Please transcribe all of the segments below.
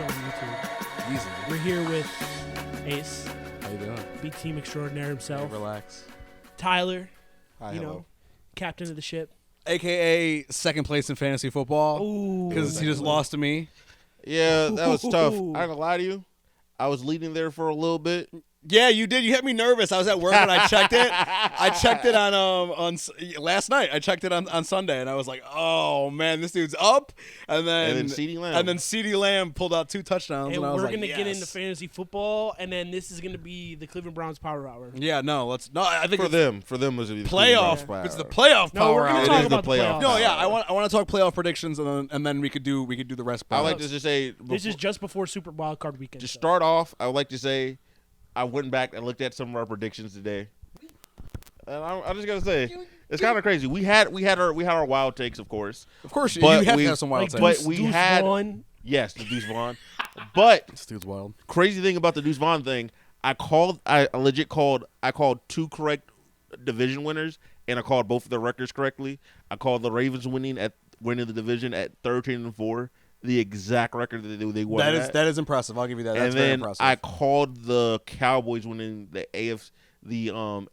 show on YouTube. Easily. We're here with Ace, How you doing? beat team extraordinaire himself. Relax. Tyler, Hi, you hello. know, captain of the ship. AKA second place in fantasy football Ooh. because he just lost to me. Yeah, that was tough. I ain't gonna lie to you. I was leading there for a little bit. Yeah, you did. You had me nervous. I was at work when I checked it. I checked it on last night. I checked it on Sunday, and I was like, "Oh man, this dude's up!" And then CeeDee Lamb pulled out 2 touchdowns, And and I was we're like, gonna yes. get into fantasy football, and then this is gonna be the Cleveland Browns Power Hour. Yeah, no, let's no. I think For it's them was the playoff. Power It's the Hour. playoff No, power we're gonna hour. talk is the about the playoff playoffs. No, yeah, power. I want to talk playoff predictions, and then we could do the rest. I like playoffs. to just say This is just before Super Wild Card weekend. to so. start off. I would like to say I went back and looked at some of our predictions today, and I just gotta say it's kind of crazy. We had our wild takes, of course. Of course, you But have we- to have some wild Like takes. but Deuce, we Deuce had- Vaughn. Yes, the Deuce Vaughn. But This dude's wild. crazy thing about the Deuce Vaughn thing, I legit called 2 correct division winners, and I called both of their records correctly. I called the Ravens winning the division at 13-4, the exact record that they won. That is impressive. I'll give you that. That's and very then impressive. I called the Cowboys winning the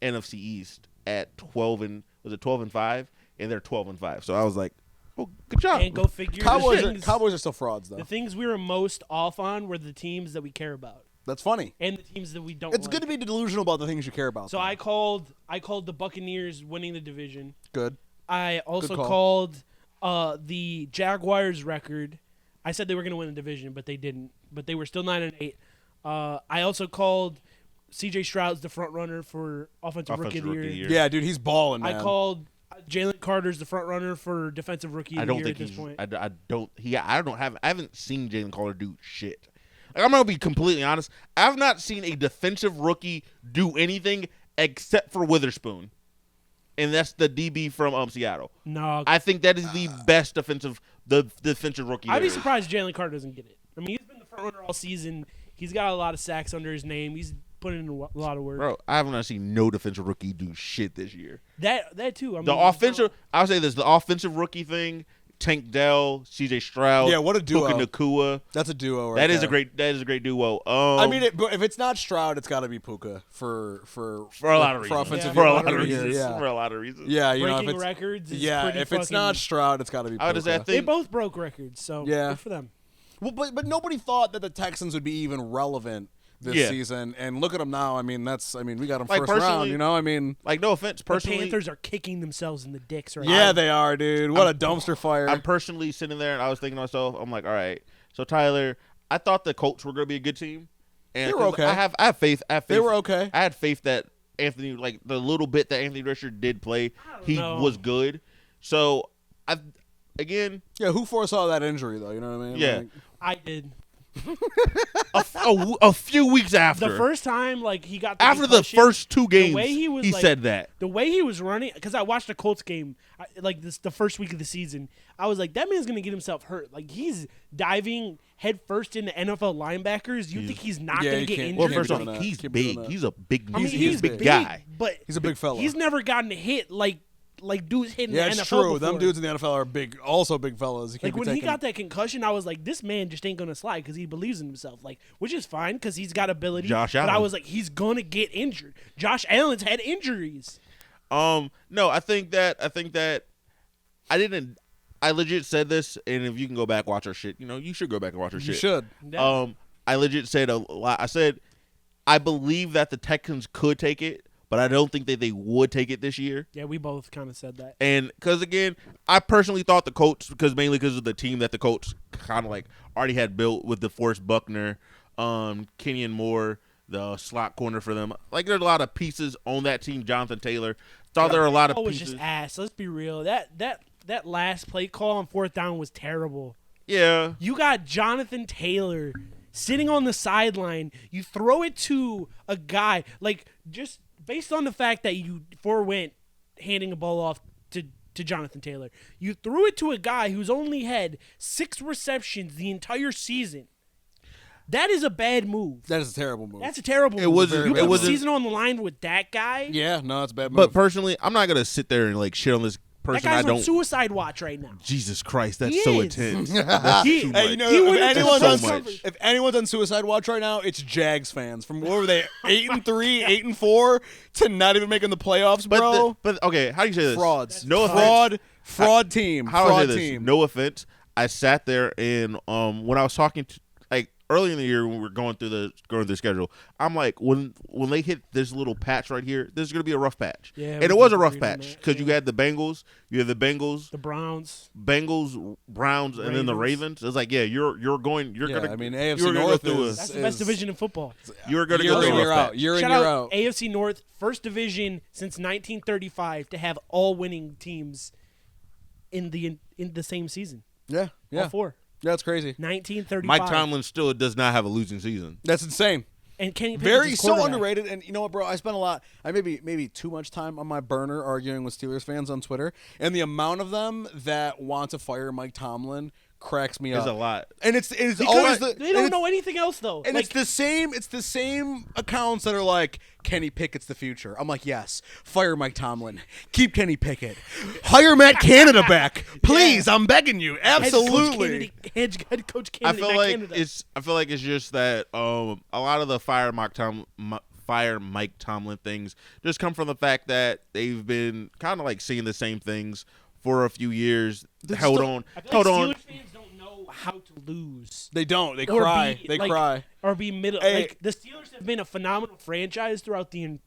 NFC East at 12-5, and they're 12-5. So I was like, "Oh, good job." And go figure. Cowboys are still frauds, though. The things we were most off on were the teams that we care about, That's funny. and the teams that we don't. It's like. good to be delusional about the things you care about. So though. I called the Buccaneers winning the division. Good. I also Good called the Jaguars record. I said they were going to win the division, but they didn't. But they were still 9-8. I also called C.J. Stroud's the front runner for offensive rookie of the year. Yeah, dude, he's balling, man. I called Jalen Carter's the front runner for defensive rookie of the year at this point. I haven't seen Jalen Carter do shit. Like, I'm gonna be completely honest. I've not seen a defensive rookie do anything except for Witherspoon, and that's the DB from Seattle. No, I think that is the best defensive rookie. I'd be there is. surprised Jalen Carter doesn't get it. I mean, he's been the front runner all season. He's got a lot of sacks under his name. He's putting in a lot of work. Bro, I have not seen no defensive rookie do shit this year. That too. I mean, I'll say this: the offensive rookie thing. Tank Dell, C.J. Stroud, Yeah, what a duo. Puka Nacua. That's a duo, right That is there. a great duo. I mean, but if it's not Stroud, it's got to be Puka for a lot of reasons. offensive For a year, lot of year, reasons. Yeah, For a lot of reasons. yeah, you know, if breaking it's records. Is yeah, pretty if it's not fucking- Stroud, it's got to be Puka. I would just say I they think both broke records. So Yeah. good for them. Well, but nobody thought that the Texans would be even relevant this Yeah. season, and look at them now. I mean, we got them Like, first round. personally- You know, I mean, like no offense, The personally. Panthers are kicking themselves in the dicks right yeah, now. they are, dude. What a dumpster fire. I'm personally sitting there and I was thinking to myself, I'm like, all right. So Tyler, I thought the Colts were going to be a good team. And They were okay. I have faith. They were okay. I had faith that Anthony, like the little bit that Anthony Richard did play, he know. was good. So again, Yeah, who foresaw that injury though? You know what I mean? Yeah. Like, I did. a few weeks after, The first time, like he got the after the concussion, first 2 games, way he was, like- said that. the way he was running, because I watched the Colts game, the first week of the season. I was like, that man's gonna get himself hurt. Like he's diving head first into NFL linebackers. You think he's not Yeah, gonna you get can't- injured? Well, can't first be off, doing that. he's Can't be doing big. that. He's a big. I mean, he's a big guy. but He's a big fella. He's never gotten hit like dudes hitting yeah, the it's NFL true. before. Them dudes in the NFL are big, also big fellas. You can't Like be when he taking- got that concussion, I was like, this man just ain't gonna slide because he believes in himself. Like, which is fine because he's got ability. Josh but I Allen. was like, he's gonna get injured. Josh Allen's had injuries. No, I think that I didn't. I legit said this, and if you can go back watch our shit, you should go back and watch our You shit. should. I legit said a lot. I said I believe that the Texans could take it, but I don't think that they would take it this year. Yeah, we both kind of said that. And because again, I personally thought the Colts, mainly because of the team that the Colts kind of like already had built with DeForest Buckner, Kenyon Moore, the slot corner for them. Like there's a lot of pieces on that team. Jonathan Taylor. Thought there were a lot of Oh, it was pieces. just ass. Let's be real. That last play call on 4th down was terrible. Yeah. You got Jonathan Taylor sitting on the sideline. You throw it to a guy, like, just based on the fact that you forewent handing a ball off to Jonathan Taylor. You threw it to a guy who's only had 6 receptions the entire season. That is a bad move. That is a terrible move. That's a terrible move. was- You it put the wasn't- season on the line with that guy? Yeah, no, it's a bad move. But personally, I'm not gonna sit there and like shit on this person That guy's I don't. on suicide watch right now. Jesus Christ, that's He so is. intense. That's He- too Hey, much. you know, He if would've anyone's, done on, so much. if anyone's on suicide watch right now, it's Jags fans. From what were they, 8-3, 8-4, to not even making the playoffs, bro. But okay, how do you say this? Frauds. No offense. Fraud team. How do I Fraud say this? team. No offense. I sat there and when I was talking to early in the year when we were going through the schedule, I'm like, when they hit this little patch right here, this is gonna be a rough patch. Yeah, and it was a rough patch because you had the Bengals, the Browns, Browns, and then the Ravens. It's like, yeah, you're gonna. I mean, AFC you're gonna North go through That's the best division in football. You're gonna year go in, through a year rough out. patch. Year in, Shout year out out. AFC North, first division since 1935 to have all winning teams in the same season. Yeah. All four. Yeah, that's crazy. 1935. Mike Tomlin still does not have a losing season. That's insane. And Kenny Pickett's Very his so quarterback. underrated. And you know what, bro? I spent maybe too much time on my burner arguing with Steelers fans on Twitter, and the amount of them that want to fire Mike Tomlin cracks me up. There's a lot. And it's Because always they don't know anything else though. And Like, it's the same accounts that are like, Kenny Pickett's the future. I'm like, yes, fire Mike Tomlin, keep Kenny Pickett, hire Matt Canada back, please. I'm begging you, absolutely. Head coach I Kennedy. feel not like Canada. it's just that a lot of the fire Mike Tomlin things just come from the fact that they've been kind of like seeing the same things for a few years. Hold on. I feel like Steelers fans don't know how to lose. They don't. They Or cry. be, They like, cry. Or be middle. Hey. Like the Steelers have been a phenomenal franchise throughout the entire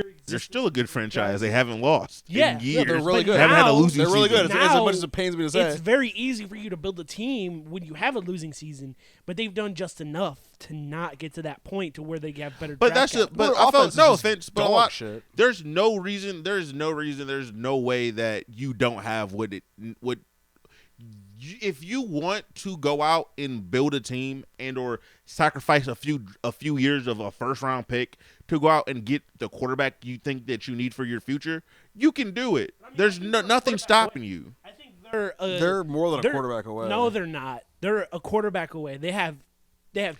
existence. They're still a good franchise. They haven't lost Yeah. in Yeah, years. they're really But good. They haven't had a now- losing They're really season. good. As much as it pains me to say. It's very easy for you to build a team when you have a losing season, but they've done just enough to not get to that point to where they have better. But draft that's it. capital. But Their I offense felt is no just offense, but a dog lot. shit. There's no reason. There's no way that you don't have what if you want to go out and build a team and or sacrifice a few years of a first round pick to go out and get the quarterback you think that you need for your future, you can do it. I mean, There's I think nothing stopping you. I think they're They're more than a quarterback away. No, they're not. They're a quarterback away. They have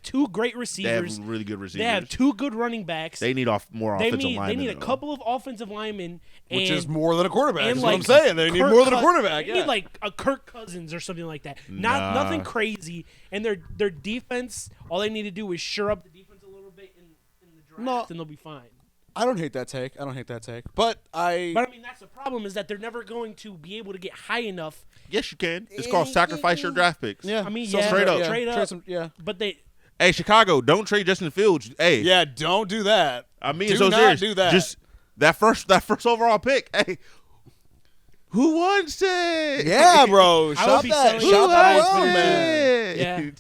two great They receivers. have really good receivers. They have two good running backs. They need more They offensive need linemen. a though. couple of offensive linemen, Which and, is more than a quarterback. and That's like what I'm saying. They need Kirk more than a Cous- quarterback. They Yeah. need like a Kirk Cousins or something like that. Nah. Nothing crazy. And their defense, all they need to do is shore up the defense a little bit in the draft, No. and they'll be fine. I don't hate that take. But I But I mean, that's the problem is that they're never going to be able to get high enough. Yes, you can. It's called sacrifice your draft picks. yeah. I mean, So yeah, straight up. trade up. Trade some, yeah. But they. Hey, Chicago, don't trade Justin Fields. Hey, Yeah, don't do that. I mean, do so not serious. do that. Just that first overall pick. Hey, who wants it? Yeah, bro. I would Shop be that. selling Shop Who that wants around, it? man. Yeah.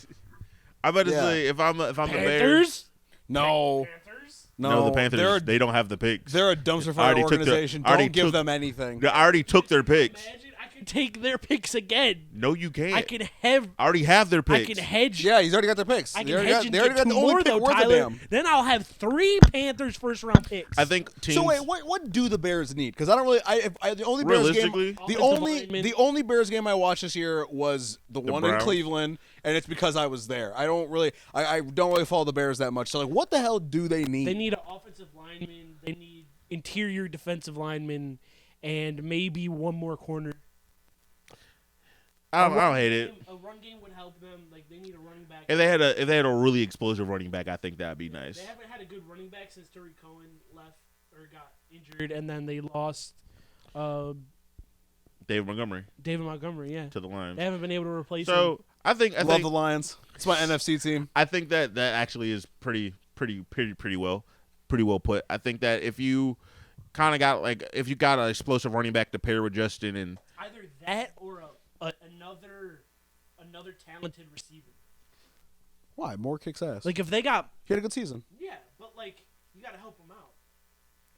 I'm about to Yeah. say if I'm the Bears. Panthers. No. Panthers. No, the Panthers. They don't have the picks. They're a dumpster I fire already took their- organization. I already Don't give took- them anything. I already took their picks. Imagine I could take their picks again. No, you can't. I can have. I already have their I picks. can hedge. Yeah, he's already got their picks. I They can already hedge got, and they already get got two the only more pick though, worth a Tyler. damn. Then I'll have 3 Panthers first round picks. I think teams. So wait, what do the Bears need? Because I don't really. the only Bears game, Realistically? the only Bears game I watched this year was the one in Browns. Cleveland, and it's because I was there. I don't really follow the Bears that much. So like, what the hell do they need? They need an offensive lineman. They need interior defensive lineman, and maybe one more corner. I don't hate it. A run game would help them. Like they need a running back. If they had a really explosive running back, I think that'd be nice. They haven't had a good running back since Terry Cohen left or got injured, and then they lost David Montgomery David Montgomery. Yeah, to the Lions. they haven't been able to replace him. So I think Love the Lions. It's my NFC team. I think that actually is pretty well put. I think that if you kind of got if you got an explosive running back to pair with Justin and Either that or another talented receiver. Why? Moore kicks ass. Like if they got He had a good season. yeah, but like you got to help them out.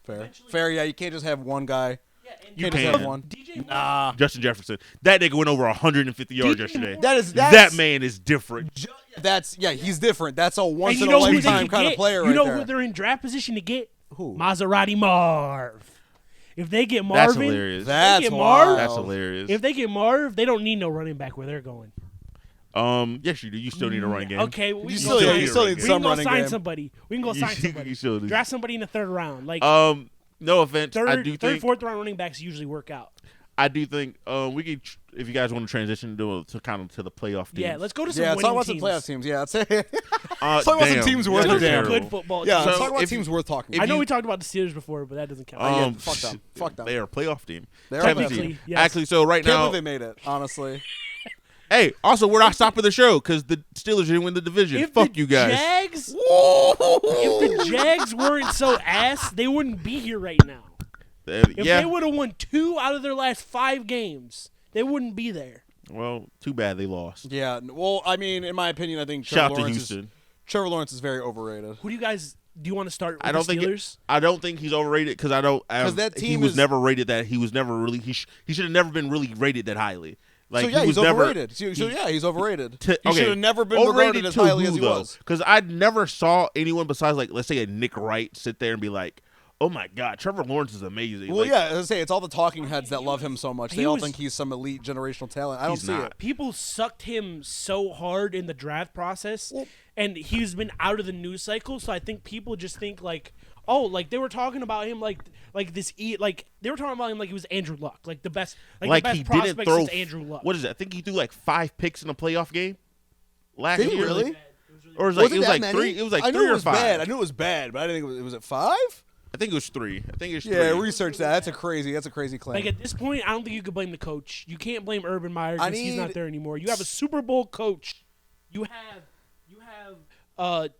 Fair. Eventually- Fair. Yeah, you can't just have one guy. Yeah, and You Can't just can. have one. DJ Moore, Nah. Justin Jefferson, that nigga went over 150 yards DJ yesterday. Moore- That man is different. He's different. That's a once and you in a know who they lifetime could kind get? of player You right know there. who they're in draft position to get? Who? Maserati Marv. If they get That's Marvin, hilarious. That's get wild. Marv. That's hilarious. if they get Marv, they don't need no running back where they're going. Yes, you do. You still need a running game. Okay, well, we You can still- go yeah, sign- you still need we some can go running sign game. somebody. We can go You- sign you somebody. still do. Draft somebody in the third round. Like No offense. I do third, think fourth round running backs usually work out. I do think we could, if you guys want to transition to kind of to the playoff teams. Yeah, let's go to some Yeah, winning talk about teams. some playoff teams. Yeah, let's say. Talk about some teams worth They're a damn. Good football. Yeah, teams. talk about if teams worth talking I about. know we talked about the Steelers before, but that doesn't count. Yeah, fuck them. Fuck them. They are a playoff team. They are a playoff Technically, team. yes. Actually, so right Can't now, believe they made it, honestly. hey, also we're not stopping the show because the Steelers didn't win the division. Fuck you guys. Jags, if the Jags weren't so ass, they wouldn't be here right now. If Yeah. they would have won 2 out of their last 5 games, they wouldn't be there. Well, too bad they lost. Yeah, well, I mean, in my opinion, I think Shout out to Trevor Lawrence is very overrated. Who do you guys do? You want to start with I don't the think Steelers? I don't think he's overrated because that he team was is- never rated that. He was never really. He should have never been really rated that highly. Like So yeah, he was he's never, overrated. So yeah, he's overrated. He okay. should have never been Overrated regarded as to highly who, as he though? was. Because I never saw anyone besides, like, let's say a Nick Wright sit there and be like, "Oh my God, Trevor Lawrence is amazing." Well, like, yeah, as I say, it's all the talking heads that love him so much. They all was- think he's some elite generational talent. I don't He's see not. it. People sucked him so hard in the draft process, and he's been out of the news cycle. So I think people just think like, oh, like they were talking about him like this, like they were talking about him like he was Andrew Luck, like the best, like the best he prospect didn't throw. since Andrew Luck. What is it? I think he threw like 5 picks in a playoff game last Did he year. really? Or was it that like many? 3? It was like I knew 3 it or was 5. bad. I knew it was bad, but I didn't think it was it 5? I think it was 3. I think it's 3. Yeah, research that. That's a crazy claim. Like at this point, I don't think you could blame the coach. You can't blame Urban Meyer I because he's not need- there anymore. You have a Super Bowl coach. You have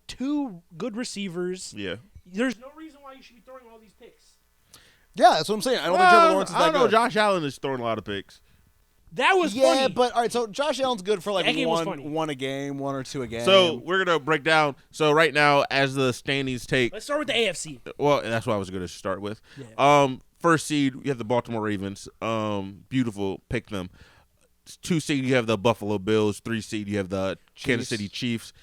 2 good receivers. Yeah. There's no reason why you should be throwing all these picks. Yeah, that's what I'm saying. I don't think Trevor Lawrence is I that don't know. good. Josh Allen is throwing a lot of picks. That was Yeah, funny. but all right. So Josh Allen's good for like That game was funny. one a game, 1 or 2 a game. So we're gonna break down. So right now, as the standings take, Let's start with the AFC. well, that's what I was gonna start with. Yeah. First seed, you have the Baltimore Ravens. Beautiful, pick them. 2 seed, you have the Buffalo Bills. 3 seed, you have the Kansas City Chiefs.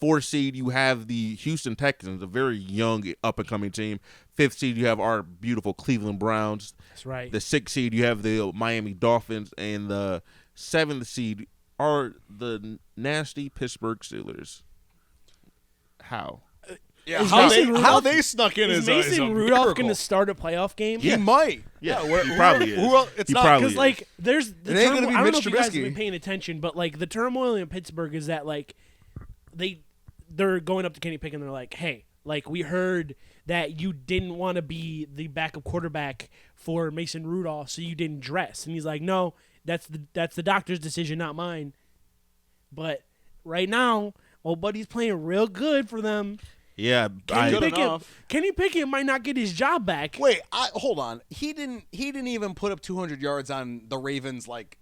4 seed, you have the Houston Texans, a very young, up-and-coming team. 5th seed, you have our beautiful Cleveland Browns. That's right. The 6th seed, you have the Miami Dolphins. And the 7th seed are the nasty Pittsburgh Steelers. How? yeah, Is how Mason they Rudolph- snuck in Is is Mason a Rudolph miracle. going to start a playoff game? He might. Yeah, where- he probably who else- is. It's He not probably Because is. like there's the It ain't gonna turmoil. be I don't know Mitch if you guys have Trubisky. been paying attention, but like the turmoil in Pittsburgh is that like they're going up to Kenny Pickett and they're like, hey, like we heard that you didn't want to be the backup quarterback for Mason Rudolph, so you didn't dress. And he's like, no, that's the doctor's decision, not mine. But right now, old buddy's playing real good for them. Yeah, Good enough. Kenny Pickett might not get his job back. Wait, hold on. He didn't even put up 200 yards on the Ravens like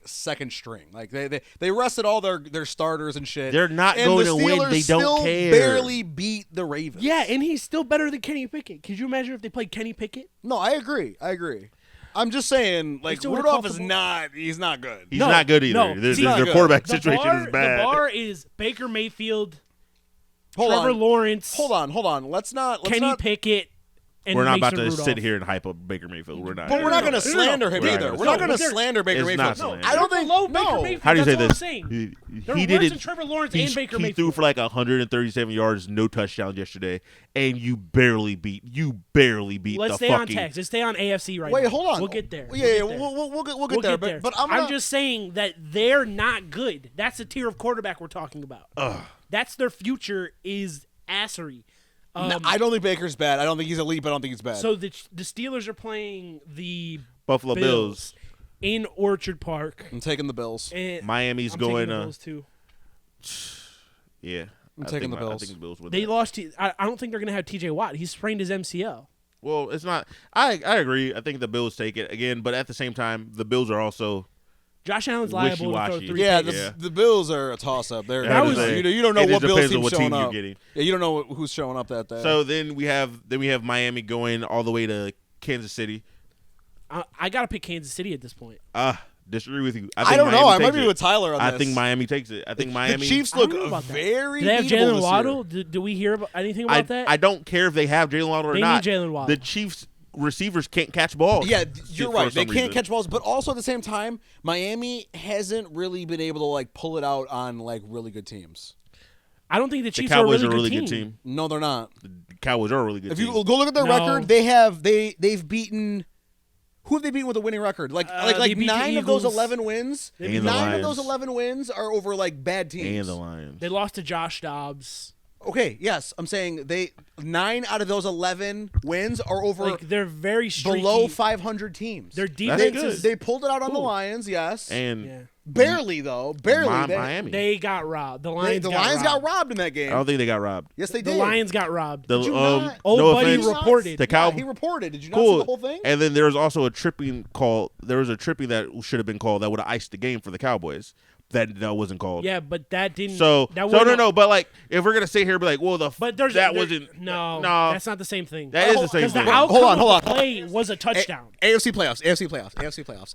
second string. Like they rested all their starters and shit. They're not and going the to win. Steelers They don't still care. barely beat the Ravens. Yeah, and he's still better than Kenny Pickett. Could you imagine if they played Kenny Pickett? No, I agree. I'm just saying, like still would've Rudolph caught is the ball. not. He's not good. He's not good either. No, Their see, not good. quarterback The situation bar, is bad. The bar is Baker Mayfield, Hold Trevor on. Lawrence, Hold on. Let's not. Kenny Pickett, and We're not Mason about to Rudolph. sit here and hype up Baker Mayfield. We're not. But we're not going to No, no, no. slander him We're not either. gonna We're not going to slander him. slander Baker It's Mayfield. not slander. I don't They're think. below Baker No. Mayfield. How do you say That's all this? I'm saying. He They're did worse it. than Trevor Lawrence He and Baker threw Mayfield. for like 137 yards, no touchdowns yesterday, and you barely beat. Let's the stay on fucking. text. Let's stay on AFC right now. Wait, hold on. We'll get there. Yeah, We'll get there. we'll get there. But I'm just saying that they're not good. That's the tier of quarterback we're talking about. That's their future is assery. I don't think Baker's bad. I don't think he's elite, but I don't think he's bad. So the Steelers are playing the Buffalo Bills. in Orchard Park. I'm taking the Bills. And Miami's I'm going. taking the Bills too. Yeah, I'm I taking think the I Bills. think the Bills win They that. lost. I don't think they're going to have T.J. Watt. He sprained his MCL. Well, it's not. I agree. I think the Bills take it again, but at the same time, the Bills are also. Josh Allen's liable to throw Wishy-washy. 3 Yeah, picks. the Bills are a toss-up. They're That was- you don't know It what just Bills depends on team's what showing team you're up. getting. Yeah, you don't know who's showing up that day. So then we have Miami going all the way to Kansas City. I got to pick Kansas City at this point. Disagree with you. I don't know. Miami I might takes be it. with Tyler on I this. think Miami takes it. I think Miami. The Chiefs I don't look know about that. very Do they have beatable Jalen this Waddle? year. Do we hear anything about that? I don't care if they have Jalen Waddle or They not. need Jalen Waddle. The Chiefs receivers can't catch balls. Yeah, you're for right. They some can't reason. catch balls, but also at the same time, Miami hasn't really been able to like pull it out on like really good teams. I don't think the The Chiefs are a Cowboys really, are a really good team. No, they're not. The Cowboys are a really good If team. you go look at their No. record, they've beaten Who have they beaten with a winning record? Like they beat the 9 of those Eagles. 11 wins. And the 9 of Lions. those 11 wins are over like bad teams. And the Lions. They lost to Josh Dobbs. Okay, yes, I'm saying 9 out of those 11 wins are over Like they're very streaky. below 500 teams. Their That's defense good. is They pulled it out on the Cool. Lions, yes. And yeah. Barely though, barely. Miami. They got robbed. The Lions. The Lions got robbed in that I game. don't think they got robbed. Yes, they The did. Lions got robbed. The, Did you not? Old no buddy offense. reported. The Cow- he reported. Did you not Cool. see the whole thing? And then there was also a tripping call. There was a tripping that should have been called that would have iced the game for the Cowboys. That wasn't called. Yeah, but that didn't. So that no. But like, if we're gonna sit here and be like, well, But that wasn't. No, no, that's not the same thing. that is the same Because the thing. outcome Hold on. of the play was a touchdown. AFC playoffs.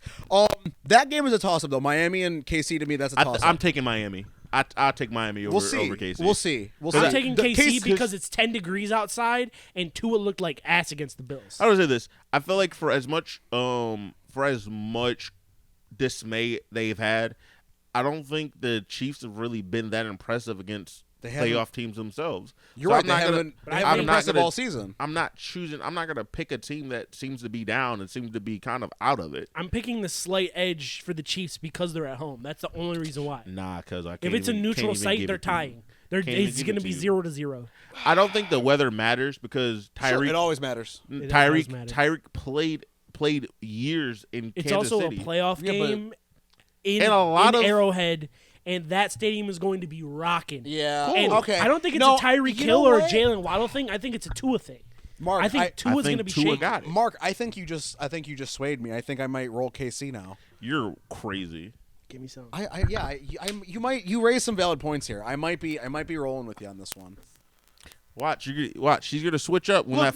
That game is a toss-up though. Miami and KC to me, that's a toss-up. I'm taking Miami. I'll take Miami over KC. We'll see. I'm taking The KC because it's 10 degrees outside, and Tua looked like ass against the Bills. I would say this. I feel like for as much dismay they've had, I don't think the Chiefs have really been that impressive against playoff teams themselves. You're So right. I'm They not gonna- haven't I'm not impressive gonna- all season. I'm not going to pick a team that seems to be down and seems to be kind of out of it. I'm picking the slight edge for the Chiefs because they're at home. That's the only reason why. Nah, because I can't. If it's a neutral site, they're tying. It's going to be 0-0. I don't think the weather matters because Sure, it Tyreek always matters. Tyreek played years in It's Kansas also City. a playoff Yeah, but- game in And a lot of- Arrowhead, and that stadium is going to be rocking. Yeah. Cool. And Okay. I don't think it's No, a Tyreek you Hill know or a what? Jalen Waddle thing. I think it's a Tua thing. Mark, I think Tua's going to be shaky. got it. Mark, I think you just swayed me. I think I might roll KC now. You're crazy. Give me some. You raised some valid points here. I might be rolling with you on this one. Watch. She's gonna switch up when Look,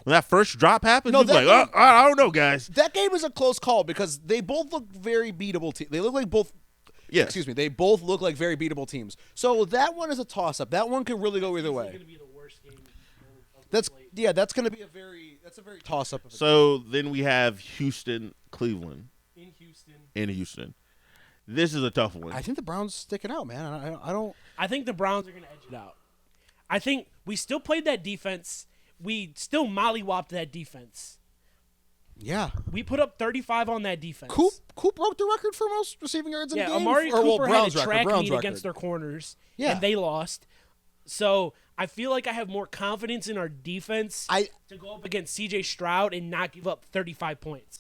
that first drop happens. No, You'll be that like, game- I don't know, guys. That game is a close call because they both look very beatable. They look like both. Yes. Excuse me. They both look like very beatable teams. So that one is a toss-up. That one could really go either It's way. going to be the worst game of the That's slate. That's going to be a very toss-up. So then we have Houston, Cleveland, In Houston. in Houston. This is a tough one. I think the Browns sticking out, man. I don't. I think the Browns are going to edge it out. I think we still played that defense. We still mollywopped that defense. Yeah. We put up 35 on that defense. Coop broke the record for most receiving yards in a game. Amari Or, well, Cooper Browns had a record, track Browns meet record. against their corners, Yeah. and they lost. So I feel like I have more confidence in our defense to go up against C.J. Stroud and not give up 35 points.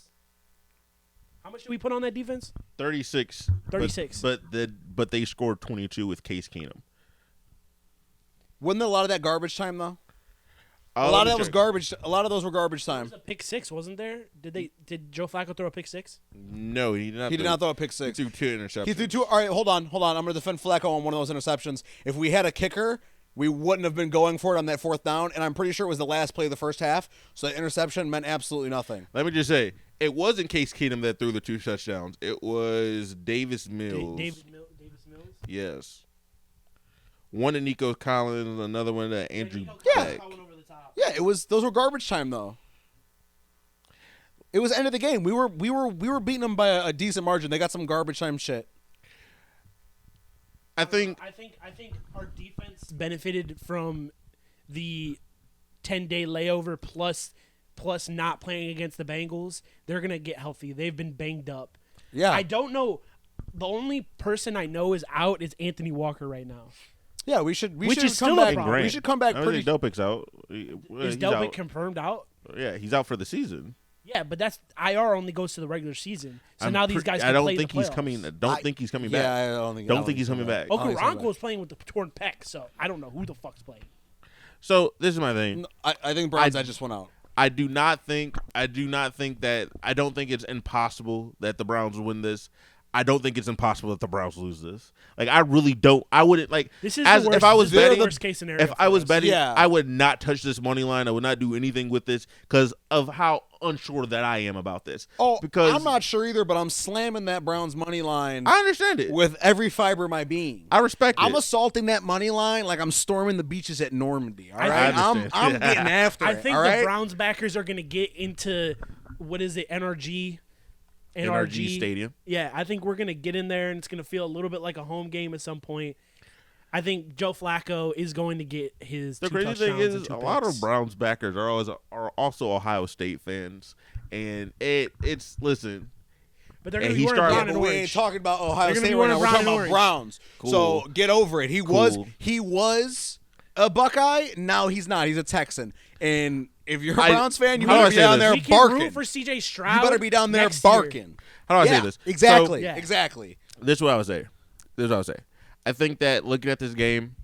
How much did we put on that defense? 36. 36. But they scored 22 with Case Keenum. Wasn't there a lot of that garbage time though? A lot of that was garbage. A lot of those were garbage There time. was a pick six, wasn't there? Did Joe Flacco throw a pick six? No, he did not. He did not throw a pick six. He threw 2 interceptions. He threw 2. All right, hold on. I'm going to defend Flacco on one of those interceptions. If we had a kicker, we wouldn't have been going for it on that fourth down, and I'm pretty sure it was the last play of the first half, so that interception meant absolutely nothing. Let me just say, it wasn't Case Keenum that threw the 2 touchdowns. It was Davis Mills. Davis Mills? Yes. One to Nico Collins, another one to Andrew Beck. Yeah, those were garbage time though. It was end of the game. We were beating them by a decent margin. They got some garbage time shit. I think our defense benefited from the 10-day layover plus not playing against the Bengals. They're gonna get healthy. They've been banged up. Yeah. I don't know. The only person I know is out is Anthony Walker right now. Yeah, we should Which come is still a back. problem. We should come back I don't pretty. think Delpic's out. Is He's Delpit out. confirmed out? Yeah, he's out for the season. Yeah, but that's IR only goes to the regular season. So now these guys can I don't play think the he's playoffs. coming. think he's coming Yeah, back. I don't think he's coming back. Oh, he's coming Okoronkwo was playing with the torn pec, so I don't know who the fuck's playing. So this is my thing. I think Browns. I just went out. I don't think it's impossible that the Browns will win this. I don't think it's impossible that the Browns lose this. Like, I really don't. I wouldn't like. This is as the worst, if I was this is the betting, worst case scenario. if I was betting, Yeah. I would not touch this money line. I would not do anything with this because of how unsure that I am about this. Oh, because I'm not sure either, but I'm slamming that Browns money line I understand it. with every fiber of my being. I respect it. I'm assaulting that money line like I'm storming the beaches at Normandy. All I right, understand. I'm getting after I it. think all the right? Browns backers are going to get into what is it, NRG Stadium. Yeah, I think we're going to get in there and it's going to feel a little bit like a home game at some point. I think Joe Flacco is going to get his The two crazy thing touchdowns is, and two a lot picks. of Browns backers are also Ohio State fans, and it's listen. But they're And going to he be wearing started- brown and we orange. ain't talking about Ohio They're gonna State be right wearing now. We're brown talking and about orange. Browns. Cool. So get over it. He Cool. was a Buckeye. Now he's not. He's a Texan. And if you're a I- Browns fan, you how do I better be say down this? there We can barking. root for C.J. Stroud. You better be down there next year. barking. How do I Yeah, say this? Exactly. Yeah. Exactly. This is what I would say. I think that looking at this game,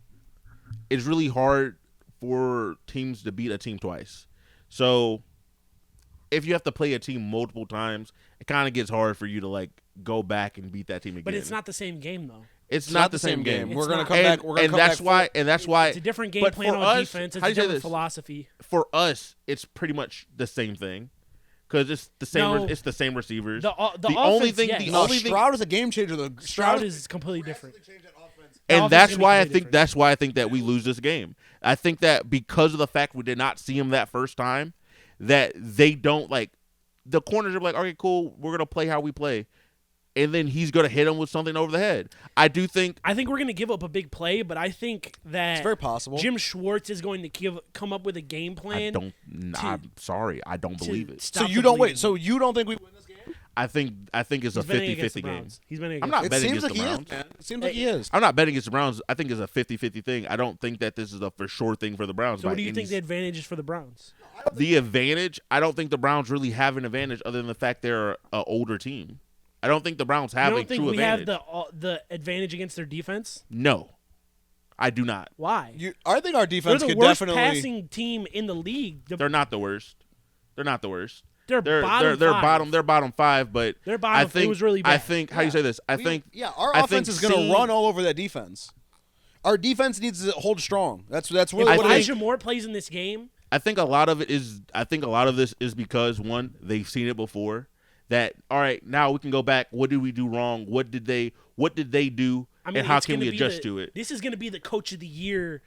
it's really hard for teams to beat a team twice. So if you have to play a team multiple times, it kind of gets hard for you to like go back and beat that team again. But it's not the same game, though. It's not the same game. We're gonna not. come back. We're gonna and come that's back. why. And that's why. It's a different game but plan for on us, defense. It's how a do you say different this? philosophy. For us, it's pretty much the same thing, because it's the same. No. It's the same receivers. The only offense, thing. yes. The No, only thing. Stroud is a game changer. The Stroud is completely different. The And offense that's is gonna be why I completely think different. that's why I think that we lose this game. I think that because of the fact we did not see him that first time, that they don't like the corners are like, okay, cool, we're gonna play how we play, and then he's gonna hit him with something over the head. I think we're going to give up a big play, but I think that It's very possible. Jim Schwartz is going to come up with a game plan. I'm sorry, I don't to believe it. stop So the you don't bleeding. wait. So you don't think we win this game? I think it's a He's betting against 50-50 the game. Browns. He's betting I'm against not It betting seems against like the he is, Browns. man. It seems like he is. I'm not betting against the Browns. I think it's a 50-50 thing. I don't think that this is a for sure thing for the Browns. So what by do you any think the advantage is for the Browns? The advantage, I don't think the Browns really have an advantage other than the fact they're an older team. I don't think the Browns have You a don't think true we advantage. have the advantage against their defense? No, I do not. Why? I think our They're defense the could worst definitely. passing team in the league. They're not the worst. They're not the worst. They're bottom they're five. bottom. They're bottom 5. But They're bottom. I think It was really I bad. think how you say this. I think our I offense think is going to seeing- run all over that defense. Our defense needs to hold strong. That's really If what it is. Elijah Moore plays in this game, I think a lot of it is. I think a lot of this is because one, they've seen it before. That all right, now we can go back. What did we do wrong? What did they do? I mean, and how it's can gonna we be adjust to it? This is going to be the Coach of the Year.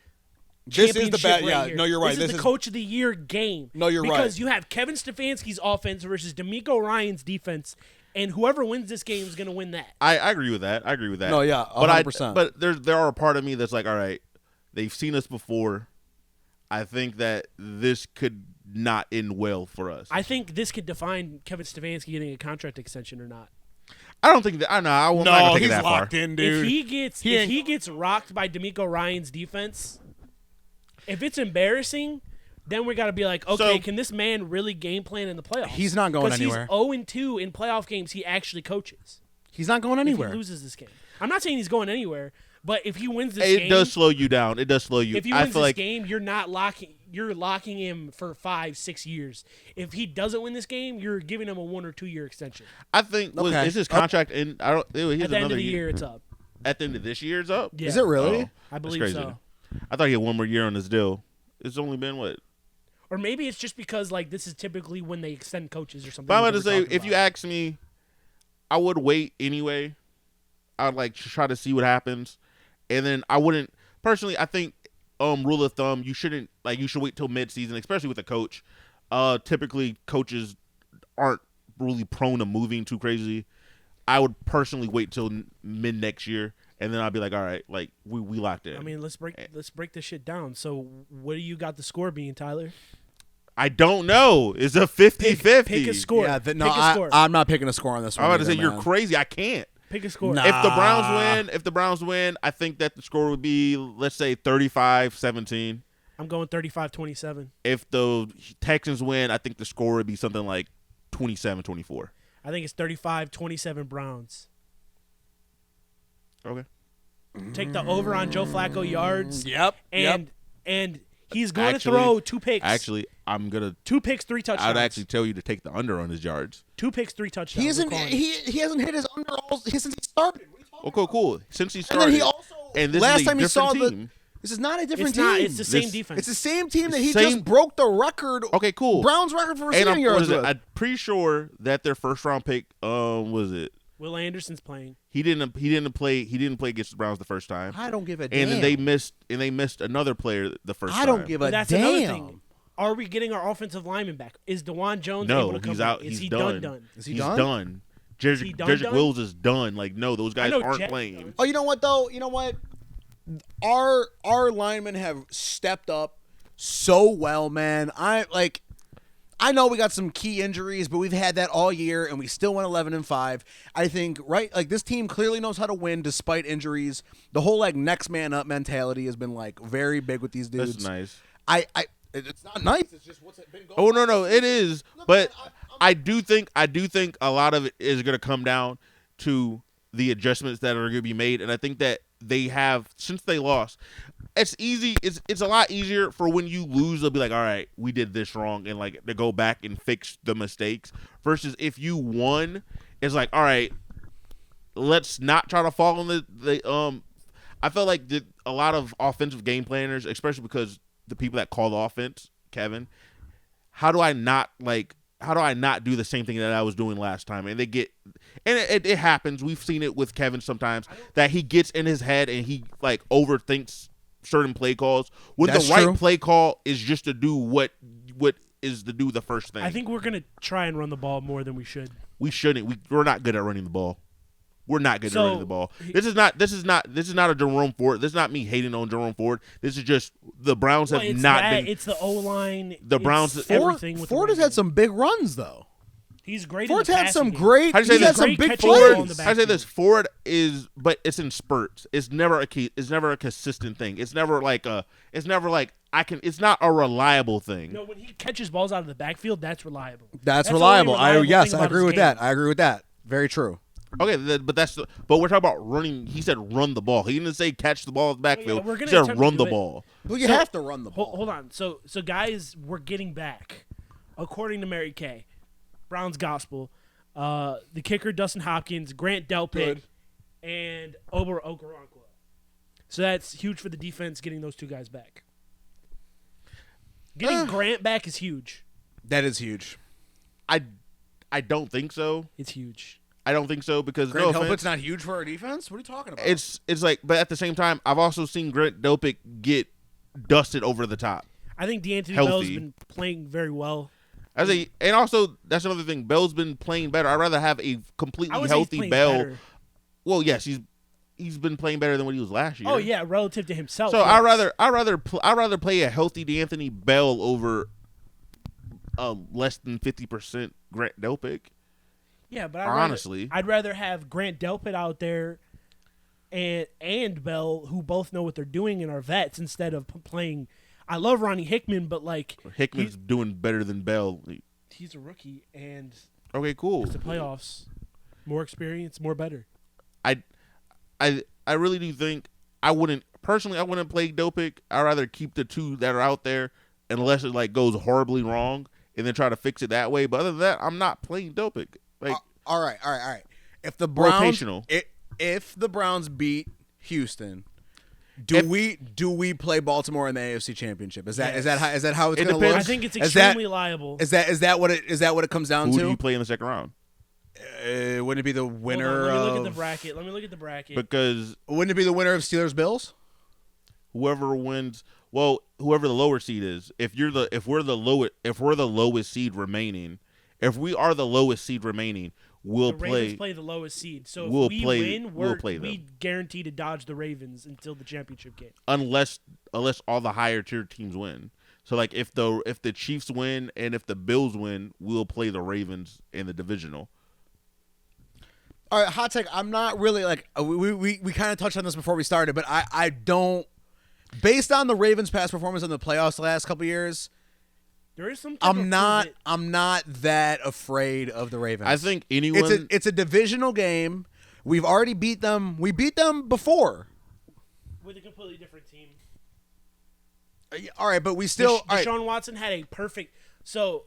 This is the championship bad. right Yeah, here. no, you're right. This is the Coach of the Year game. No, you're right. Because you have Kevin Stefanski's offense versus D'Amico Ryan's defense, and whoever wins this game is going to win that. I agree with that. I agree with that. No, yeah, but 100%. But there are a part of me that's like, all right, they've seen us before. I think that this could not end well for us. I think this could define Kevin Stefanski getting a contract extension or not. I don't think that. I know. I will not No, take it he's that locked far. in, dude. If he gets rocked by D'Amico Ryan's defense, if it's embarrassing, then we got to be like, okay, So- can this man really game plan in the playoffs? He's not going anywhere. He's 0-2 in playoff games he actually coaches. He's not going If anywhere. he loses this game, I'm not saying he's going anywhere, but if he wins this It game, does slow you down. It does slow you. if he I wins feel this like game, you're locking him for 5-6 years. If he doesn't win this game, you're giving him a 1 or 2 year extension. I think Okay. is his contract in? I don't. He has At the end another of the year, it's up. At the end of this year, it's up. Yeah. Is it really? Oh, I that's believe crazy. so. I thought he had one more year on his deal. It's only been what? Or maybe it's just because like this is typically when they extend coaches or something. But I'm we about to were say, talking if you about. ask me, I would wait anyway. I'd like try to see what happens, and then I wouldn't personally. I think rule of thumb, you should wait till mid-season, especially with a coach. Typically, coaches aren't really prone to moving too crazy. I would personally wait till mid next year, and then I'd be like, all right, like we locked in. I mean, let's break this shit down. So, what do you got the score being, Tyler? I don't know. It's a 50-50. Pick a score. Yeah, Pick a score. I'm not picking a score on this one. I'm about to say either, you're man. crazy. I can't. Pick a score. Nah. If the Browns win, I think that the score would be, let's say, 35-17. I'm going 35-27. If the Texans win, I think the score would be something like 27-24. I think it's 35-27 Browns. Okay. Take the over on Joe Flacco yards. Yep. And he's going Actually- to throw 2 picks. Actually, I'm gonna. 2 picks, 3 touchdowns. I'd actually tell you to take the under on his yards. 2 picks, 3 touchdowns. He hasn't. I'm calling it. He hasn't hit his under since he started. What are you talking Okay, cool. Since he started, And then he also and this last is a time he saw different the. team. This is not a different It's team. not. It's the same This- defense. It's the same team that he Same- just broke the record. Okay, cool. Browns record for And receiving what yards. is it? with. I'm pretty sure that their first round pick, was it? Will Anderson's playing. He didn't play against the Browns the first time. I don't give a damn. And then they missed another player the first time. I don't give a But that's damn. another thing. Are we getting our offensive lineman back? Is DeJuan Jones No, able to come he's back? out. Is He's he done. done? Is he He's done? done. Is he done? Jedrick Wills is done. Like, no, those guys know aren't Jet- playing. Oh, you know what though? You know what? Our linemen have stepped up so well, man. I know we got some key injuries, but we've had that all year, and we still went 11-5. I think, right, like this team clearly knows how to win despite injuries. The whole like next man up mentality has been like very big with these dudes. That's nice. It's not nice. It's just what's been going. Oh no, it is. But I do think a lot of it is going to come down to the adjustments that are going to be made, and I think that they have since they lost. It's easy. It's a lot easier for when you lose. They'll be like, all right, we did this wrong, and like to go back and fix the mistakes. Versus if you won, it's like, all right, let's not try to fall on the. I felt like a lot of offensive game planners, especially because the people that call the offense, Kevin, how do I not do the same thing that I was doing last time? And it happens. We've seen it with Kevin sometimes that he gets in his head and he like overthinks certain play calls when That's the right true. play call is just to do what is to do the first thing. I think we're gonna try and run the ball more than we should. We shouldn't. We're not good at running the ball. We're not good at running the ball. This is not a Jerome Ford. This is not me hating on Jerome Ford. This is just the Browns have not been. It's the O line. The Browns. Everything. With Ford has had some big runs though. He's great. Ford's in the had some passing game. great. How do you say He's had this? some Great big catching the ball in plays. the I say backfield. this. Ford is, but it's in spurts. It's never a consistent thing. It's never like it's not a reliable thing. No, when he catches balls out of the backfield, that's reliable. That's the only reliable. reliable Yes, thing I about agree his with game. that. I agree with that. Very true. Okay, but we're talking about running. He said run the ball. He didn't say catch the ball in the backfield. we're gonna He said attempt run to the do it. ball. Well, you have to run the ball. Hold on. So guys, we're getting back. According to Mary Kay, Brown's Gospel, the kicker Dustin Hopkins, Grant Delpit, and Ober Okoronkwo. So that's huge for the defense getting those two guys back. Getting Grant back is huge. That is huge. I don't think so. It's huge. I don't think so because Grant no offense, Delpit's not huge for our defense. What are you talking about? it's like, but at the same time, I've also seen Grant Delpit get dusted over the top. I think DeAnthony Healthy. Bell's been playing very well. And also that's another thing. Bell's been playing better. I'd rather have a I completely would say he's healthy playing Bell. better. Well, yes, he's been playing better than what he was last year. Oh yeah, relative to himself. So yes. I'd rather play a healthy DeAnthony Bell over less than 50% Grant Delpit. Yeah, but Honestly. I'd rather have Grant Delpit out there and Bell, who both know what they're doing and are vets, instead of playing. I love Ronnie Hickman, but like Hickman's doing better than Bell. he's a rookie and Okay, cool. it's the playoffs. More experience, more better. I really do think I wouldn't play Delpit. I'd rather keep the two that are out there unless it like goes horribly wrong and then try to fix it that way. But other than that, I'm not playing Delpit. Like all right. If the Browns, rotational. If the Browns beat Houston, do we play Baltimore in the AFC Championship? Is that how it's It going to depends. look? I think it's extremely liable. Is that what it comes down who to? do you play in the second round? Wouldn't it be the winner Hold on, of? let me look at the bracket. Because Wouldn't it be the winner of Steelers Bills? whoever wins, whoever the lower seed is. If we're the lowest seed remaining, we'll the play. Ravens play the lowest seed. So we'll if we play- win, we'll play them. we guarantee to dodge the Ravens until the championship game. unless all the higher tier teams win. So like if the Chiefs win and if the Bills win, we'll play the Ravens in the divisional. All right, hot take. I'm not really like we kind of touched on this before we started, but I don't. Based on the Ravens' past performance in the playoffs the last couple years, There is some. I'm not that afraid of the Ravens. I think anyone. it's a divisional game. We've already beat them. We beat them before. with a completely different team. All right, but we still. All right, Deshaun Watson had a perfect. So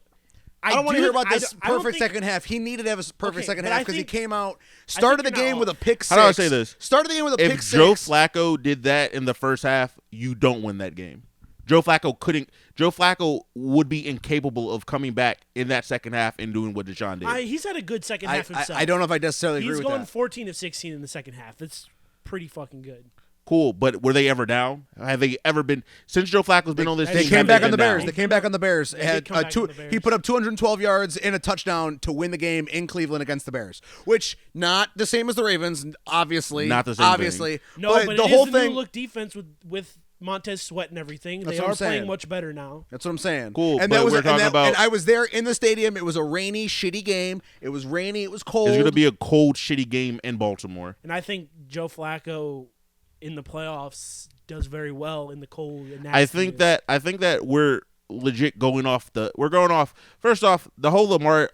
I don't want to hear about I this don't perfect think- second half. He needed to have a perfect Okay, second but half I because he think- came out, I started the think you're game not with a off. pick six. How do I say this? Started the game with a pick If six. Joe Flacco did that in the first half, you don't win that game. Joe Flacco would be incapable of coming back in that second half and doing what Deshaun did. He's had a good second half himself. I don't know if I necessarily He's agree with going that. 14 of 16 in the second half. That's pretty fucking good. Cool, but were they ever down? Have they ever been since Joe Flacco's been on this They team? came have back they on the been Bears. down? They came back on the Bears. They Had, did come back on the He Bears. put up 212 yards and a touchdown to win the game in Cleveland against the Bears, which not the same as the Ravens, obviously. Not the same obviously. No, but the it whole is the thing. new look defense with Montez Sweat and everything. That's They what I'm are playing saying. much better now. That's what I'm saying. Cool, And but that was we're talking about- and I was there in the stadium. It was a rainy, shitty game. It was rainy. It was cold. It's going to be a cold, shitty game in Baltimore. And I think Joe Flacco in the playoffs does very well in the cold. And I think that we're legit going off first off the whole Lamar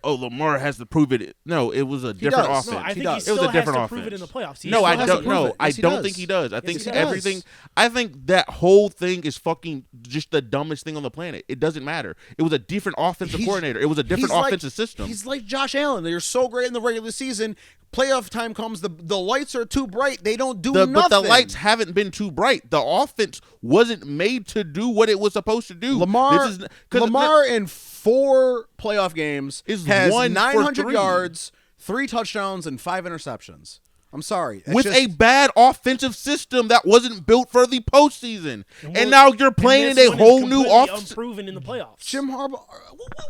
has to prove it. No, it was a different does. offense. No, I think he does. still It was a has different to offense. prove it in the playoffs. He No, still I has don't to prove know. it. I Yes, he don't does. think he does. I Yes, think he does. everything. I think that whole thing is fucking just the dumbest thing on the planet. It doesn't matter. It was a different offensive coordinator. It was a different offensive system. He's like Josh Allen. They're so great in the regular season. Playoff time comes, the lights are too bright. They don't do nothing. But the lights haven't been too bright. The offense wasn't made to do what it was supposed to do. Lamar in 4 playoff games Is has 1 for 900 3. yards, 3 touchdowns, and 5 interceptions. I'm sorry. with a bad offensive system that wasn't built for the postseason. And now you're playing in this a one is whole new completely offense. unproven in the playoffs. Jim Harbaugh.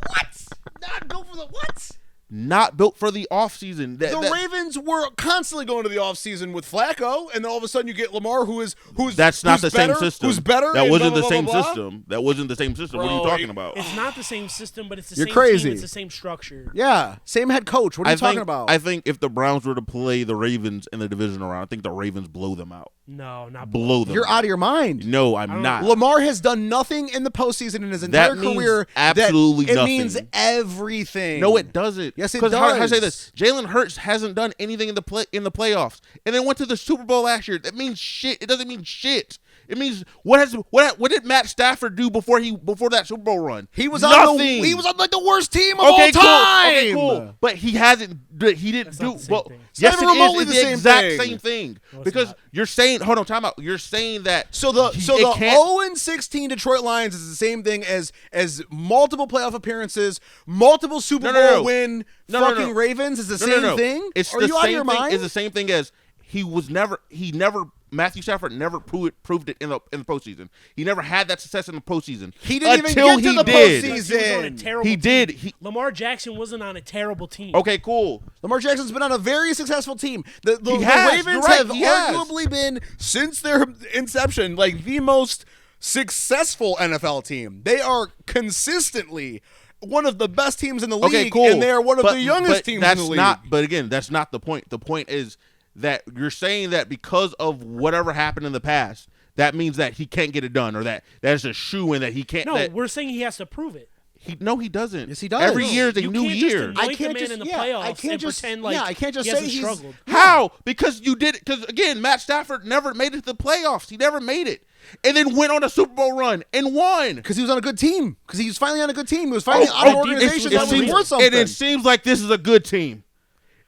What? Not go for the what? Not built for the offseason. The Ravens were constantly going to the offseason with Flacco, and then all of a sudden you get Lamar, who's That's not who's the better, same system. Who's better? That and wasn't blah, the blah, same blah, blah. system. That wasn't the same system. What are you Bro, talking about? It's not the same system, but it's the You're same crazy. team. It's the same structure. Yeah, same head coach. What are you talking about? I think if the Browns were to play the Ravens in the division round, I think the Ravens blow them out. No, not Blow them You're out out of your mind. No, I'm not. Lamar has done nothing in the postseason in his entire means career. absolutely it nothing. means everything. No, it doesn't. Yes, it 'Cause how I say does. this? Jalen Hurts hasn't done anything in the playoffs, and then went to the Super Bowl last year. That means shit. It doesn't mean shit. It means what did Matt Stafford do before that Super Bowl run? He was nothing. he was on like the worst team of Okay, all cool. time. Okay, cool. But he hasn't. He didn't That's do not the same well. thing. It's Yes, not it even remotely is. It's the the same exact thing. same thing. No, it's Because not. you're saying, hold on, time out. You're saying that So the it can't- 0-16 Detroit Lions is the same thing as multiple playoff apperances, multiple Super No. Bowl win. No. fucking Ravens is the No, same no. thing. It's Are the you out of same your thing. mind? It's the same thing as Matthew Stafford never proved it in the postseason. He never had that success in the postseason. He didn't even until get to he the did. He was on a postseason. terrible He team. did. Lamar Jackson wasn't on a terrible team. Okay, cool. Lamar Jackson's been on a very successful team. The He has. Ravens You're right. have He has. arguably been, since their inception, like the most successful NFL team. They are consistently one of the best teams in the league, Okay, cool. and they are one of the youngest teams in the league. But again, that's not the point. The point is that you're saying that because of whatever happened in the past, that means that he can't get it done, or that's a shoe-in that he can't. No, that we're saying he has to prove it. he doesn't. Yes, he does. Every No, year is a you new can't just year. anoint the man in the playoffs and pretend like I can't just he say hasn't he's struggled. How? Because you did it. Because again, Matt Stafford never made it to the playoffs. He never made it, and then went on a Super Bowl run and won. because he was on a good team. Because he was finally on a good team. He was finally on an organization that was worth something. And it seems like this is a good team.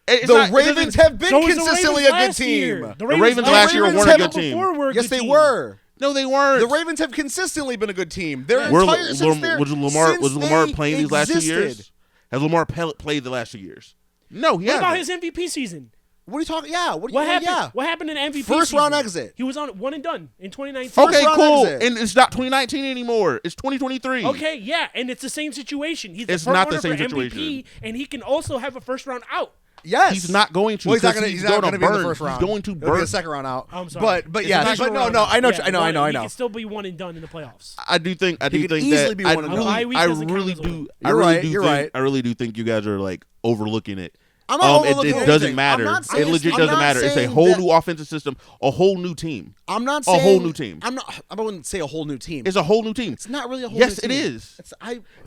It's The not- it Ravens doesn't- have been So was the consistently Ravens a good last team. year. The Ravens last year weren't a good team. Yes, they were. No, they weren't. The Ravens have consistently been a good team. Their Were- entire since their- was Lamar since they playing these last 2 years? existed. Has Lamar played the last 2 years? No, he What hasn't. about his MVP season? What are you talking? Yeah. What What happened? Yeah. What happened in MVP First season? round exit. He was on one and done in 2019. First Okay, round cool. exit. And it's not 2019 anymore. It's 2023. Okay, yeah, and it's the same situation. He's the It's not the front runner same for MVP, situation. and he can also have a first round out. Yes. He's not going to. Well, he's not 'cause going to. He's not going to be in the first round. He's going to He'll be burn. the second round out. I'm sorry. But It's yeah. a But second no. round No. out. I know. Yeah, I know. He can still be one and done in the playoffs. I do think could that easily be I one and really, done. Bye week I doesn't count really as a do. win. I You're really right, do you're think. right. I really do think you guys are like overlooking it. I'm not It overlooking doesn't anything. matter. I'm not saying, It legit I'm doesn't not matter. It's a saying whole that- new offensive system, a whole new team. I'm not A saying whole new team. I'm not. I wouldn't say a whole new team. It's a whole new team. It's not really a whole Yes, new it team. is. It's,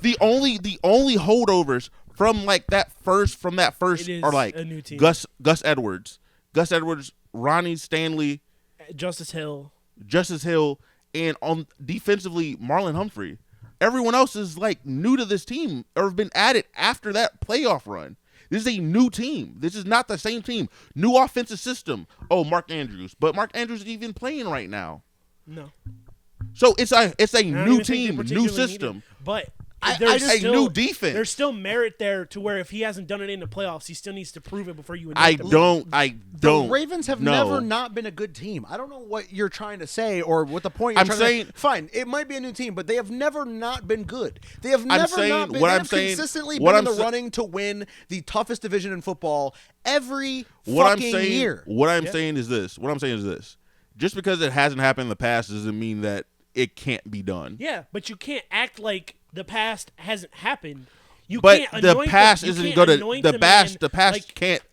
The only holdovers from that first It is are like a new team. Gus Edwards, Ronnie Stanley, Justice Hill. Justice Hill, and on defensively Marlon Humphrey. Everyone else is like new to this team or have been added after that playoff run. This is a new team. This is not the same team. New offensive system. Oh, Mark Andrews, but Mark Andrews is even playing right now. No. So it's a I don't new even think they team, new particularly system. need it. But I there's just- A still, new defense. There's still merit there to where if he hasn't done it in the playoffs, he still needs to prove it before you. I anoint him. don't. The Ravens have no. never not been a good team. I don't know what you're trying to say or what the point you're I'm trying saying- to fine, it might be a new team, but they have never not been good. They have I'm never saying- not been what they I'm have saying- consistently what been I'm in the sa- running to win the toughest division in football every What I'm fucking saying, year. What I'm saying is this. just because it hasn't happened in the past doesn't mean that it can't be done. Yeah, but you can't act like the past hasn't happened. You But can't the anoint past you isn't can't going to anoint the past. man The past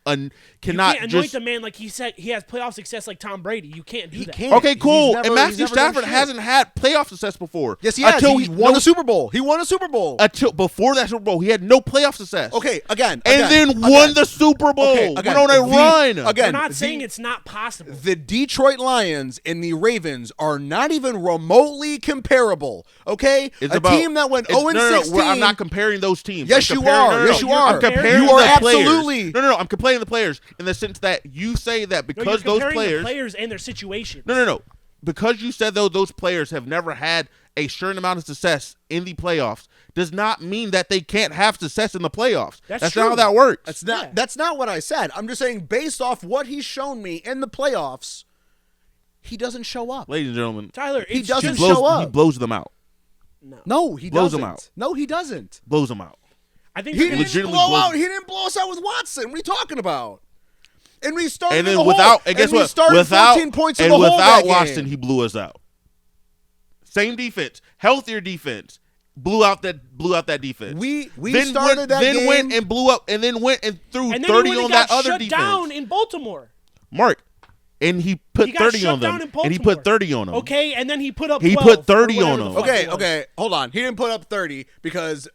like, cannot you can't anoint just. the man like he said he has playoff success like Tom Brady. You can't do He that. can't. Okay, cool. He's And never Matthew done Stafford shit. hasn't had playoff success before. Yes, he has. Until He won a Super Bowl. He won a Super Bowl. Until before that Super Bowl, he had no playoff success. Okay, again. And then won the Super Bowl. Okay, Went again, on a run. Again, We're not saying it's not possible. The Detroit Lions and the Ravens are not even remotely comparable. Okay, It's a about, team that went it's- 0-16. I'm not comparing those teams. Yes, I'm you comparing- are. Yes, you are. I'm comparing You the are players. absolutely- No. I'm comparing the players in the sense that you say that No, because you're those comparing players. the players and their situation. No. Because you said those players have never had a certain amount of success in the playoffs does not mean that they can't have success in the playoffs. That's not true. how that works. That's not. Yeah. That's not what I said. I'm just saying, based off what he's shown me in the playoffs, he doesn't show up. Ladies and gentlemen, Tyler, He it's doesn't just, show up. he blows them out. No, he Blows doesn't. him out. No, he doesn't. Blows them out. I think He you're gonna- didn't legitimately blow out. blows- He didn't blow us out with Watson. What are you talking about? And we started And in then the without, hole. and guess we what? started Without 14 points in and the hole without that Watson, game. he blew us out. Same defense, healthier defense, blew out that defense. We then started that then game. went and blew up, and then went and threw and then 30 he went on and got that other shut defense. down in Baltimore. Mark, and he put He got 30 shut on down them, in and he Baltimore. put 30 on them. Okay, and then he put up. He 12 put or 30 on whatever them. the fuck it was. Okay, hold on. He didn't put up 30 because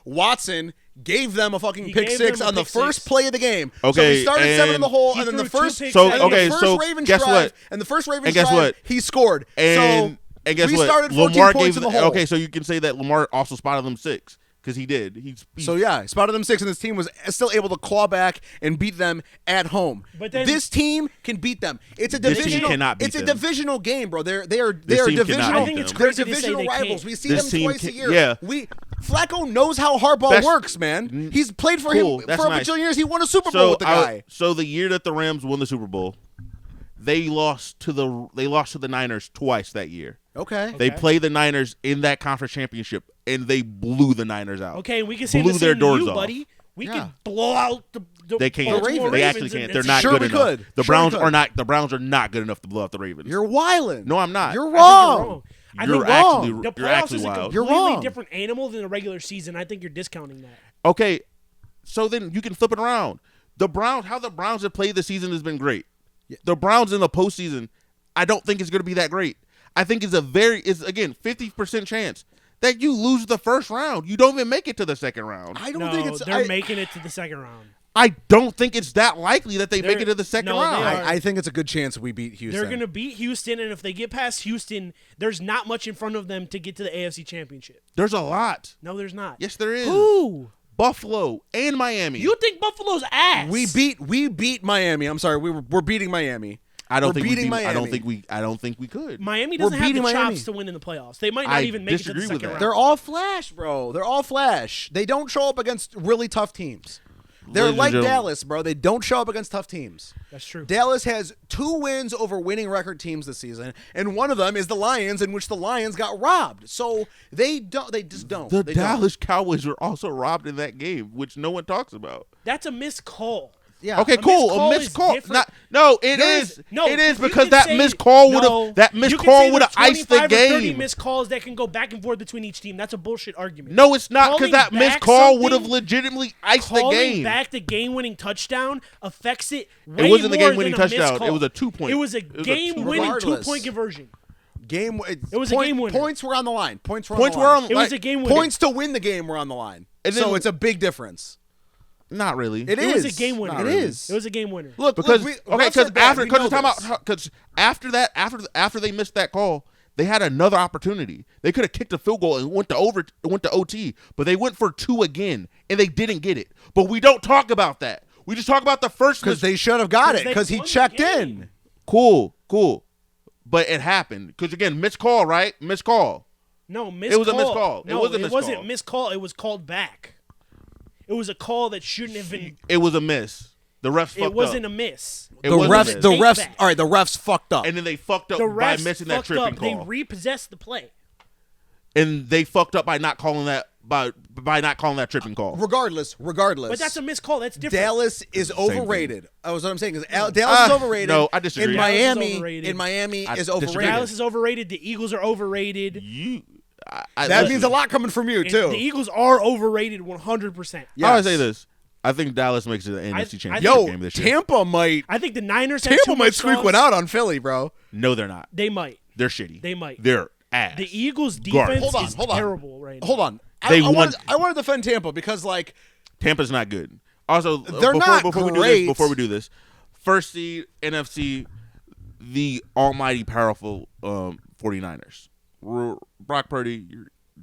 Watson gave them a fucking He pick gave six them a on the pick first six. play of the game. So Okay, we started 7 in the and hole, he and then the threw first. two picks So, and and okay, the first so Ravens guess drive, what? And the first Ravens And guess drive, what? he scored. And guess we what? started 14 Lamar points gave in the hole. Okay, so you can say that Lamar also spotted them 6 because he did. So yeah, he spotted them 6, and this team was still able to claw back and beat them at home. But then- this team can beat them. It's a This team divisional. cannot beat it's a them. divisional game, bro. They are team cannot divisional. I think it's they're crazy to say divisional they rivals. can't. We see This them team twice a can- year. yeah. Flacco knows how hardball That's- works, man. He's played for Cool, him that's for a nice. bajillion years. He won a Super Bowl with the guy. So the year that the Rams won the Super Bowl, they lost to the Niners twice that year. Okay. They played the Niners in that conference championship, and they blew the Niners out. Okay, we can say blew the their same doors to you, off. buddy. We Yeah. could blow out the They can't. Baltimore They Ravens actually and- can't. and They're not Sure good we enough. could. The Sure we Browns could. are not. The Browns are not good enough to blow out the Ravens. You're wildin'. No, I'm not. You're I wrong. think you're wrong. I You're think actually the you're playoffs actually is a wild. You're completely wrong. different animal than the regular season. I think you're discounting that. Okay, so then you can flip it around. The Browns, how the Browns have played this season has been great. The Browns in the postseason, I don't think it's going to be that great. I think it's again 50% chance that you lose the first round. You don't even make it to the second round. I don't No, think it's. they're making it to the second round. I don't think it's that likely that they make it to the second no, they round. are. I think it's a good chance we beat Houston. They're going to beat Houston, and if they get past Houston, there's not much in front of them to get to the AFC Championship. There's a lot. No, there's not. Yes, there is. Who? Buffalo and Miami. You think Buffalo's ass? We beat Miami. I'm sorry, we're beating Miami. I don't We're think beating we beat, I don't Miami. think we could. Miami We're doesn't have the beating chops Miami. to win in the playoffs. They might not I even make it to the disagree with second that. round. They're all flash, bro. They're all flash. They don't show up against really tough teams. They're Ladies and like gentlemen. Dallas, bro. They don't show up against tough teams. That's true. Dallas has 2 wins over winning record teams this season, and one of them is the Lions, in which the Lions got robbed. So they just don't. The They don't. Dallas Cowboys were also robbed in that game, which no one talks about. That's a missed call. Yeah. Okay, A cool. missed call A missed is call. different. No, it There is. no, it is you because can that say- missed call would no, have. That missed you can call say would have there's iced the 25 or 30 game. missed calls that can go back and forth between each team. That's a bullshit argument. No, it's not because Calling that missed back call would have something- legitimately iced the Calling game. back the game-winning touchdown affects it way It wasn't the more game-winning than a missed touchdown. call. It was a 2-point. It was a It was a game-winning Regardless. 2-point conversion. It was a game winner. Points were on the line. Points were Points on the were line. on. It was like, a game winner. Points to win the game were on the line. And So then- it's a big difference. Not really. It It was is. a game winner. It really. is. It was a game winner. Look, Because look, because after that after they missed that call, they had another opportunity. They could have kicked a field goal and went to OT, but they went for 2 again and they didn't get it. But we don't talk about that. We just talk about the first because they should have got it they because he won the checked game. in. cool. But it happened because again, missed call, right? Missed call. No, missed It was a call. missed call. It No, was a it missed wasn't call. missed call. It was called back. It was a call that shouldn't have been. It was a miss. The refs fucked It wasn't up. a miss. It The wasn't a miss. Take refs. that. All right, the refs fucked up. And then they fucked up The by refs missing that fucked tripping up. They call. repossessed the play. And they fucked up by not calling that by not calling that tripping call. Regardless. But that's a missed call. That's different. Dallas is overrated. What I'm saying is Dallas is overrated. No, I disagree. In Miami is overrated. Dallas is overrated. The Eagles are overrated. That means a lot coming from you, too. The Eagles are overrated 100%. Yes. I would say this. I think Dallas makes it an NFC Championship game this year. Tampa might. I think the Niners. Tampa might squeak one out on Philly, bro. No, they're not. They might. They're shitty. They might. They're ass. The Eagles' defense is terrible right now. Hold on. I want to defend Tampa because, like, Tampa's not good. Also, before we do this, first seed NFC, the almighty powerful 49ers. Brock Purdy,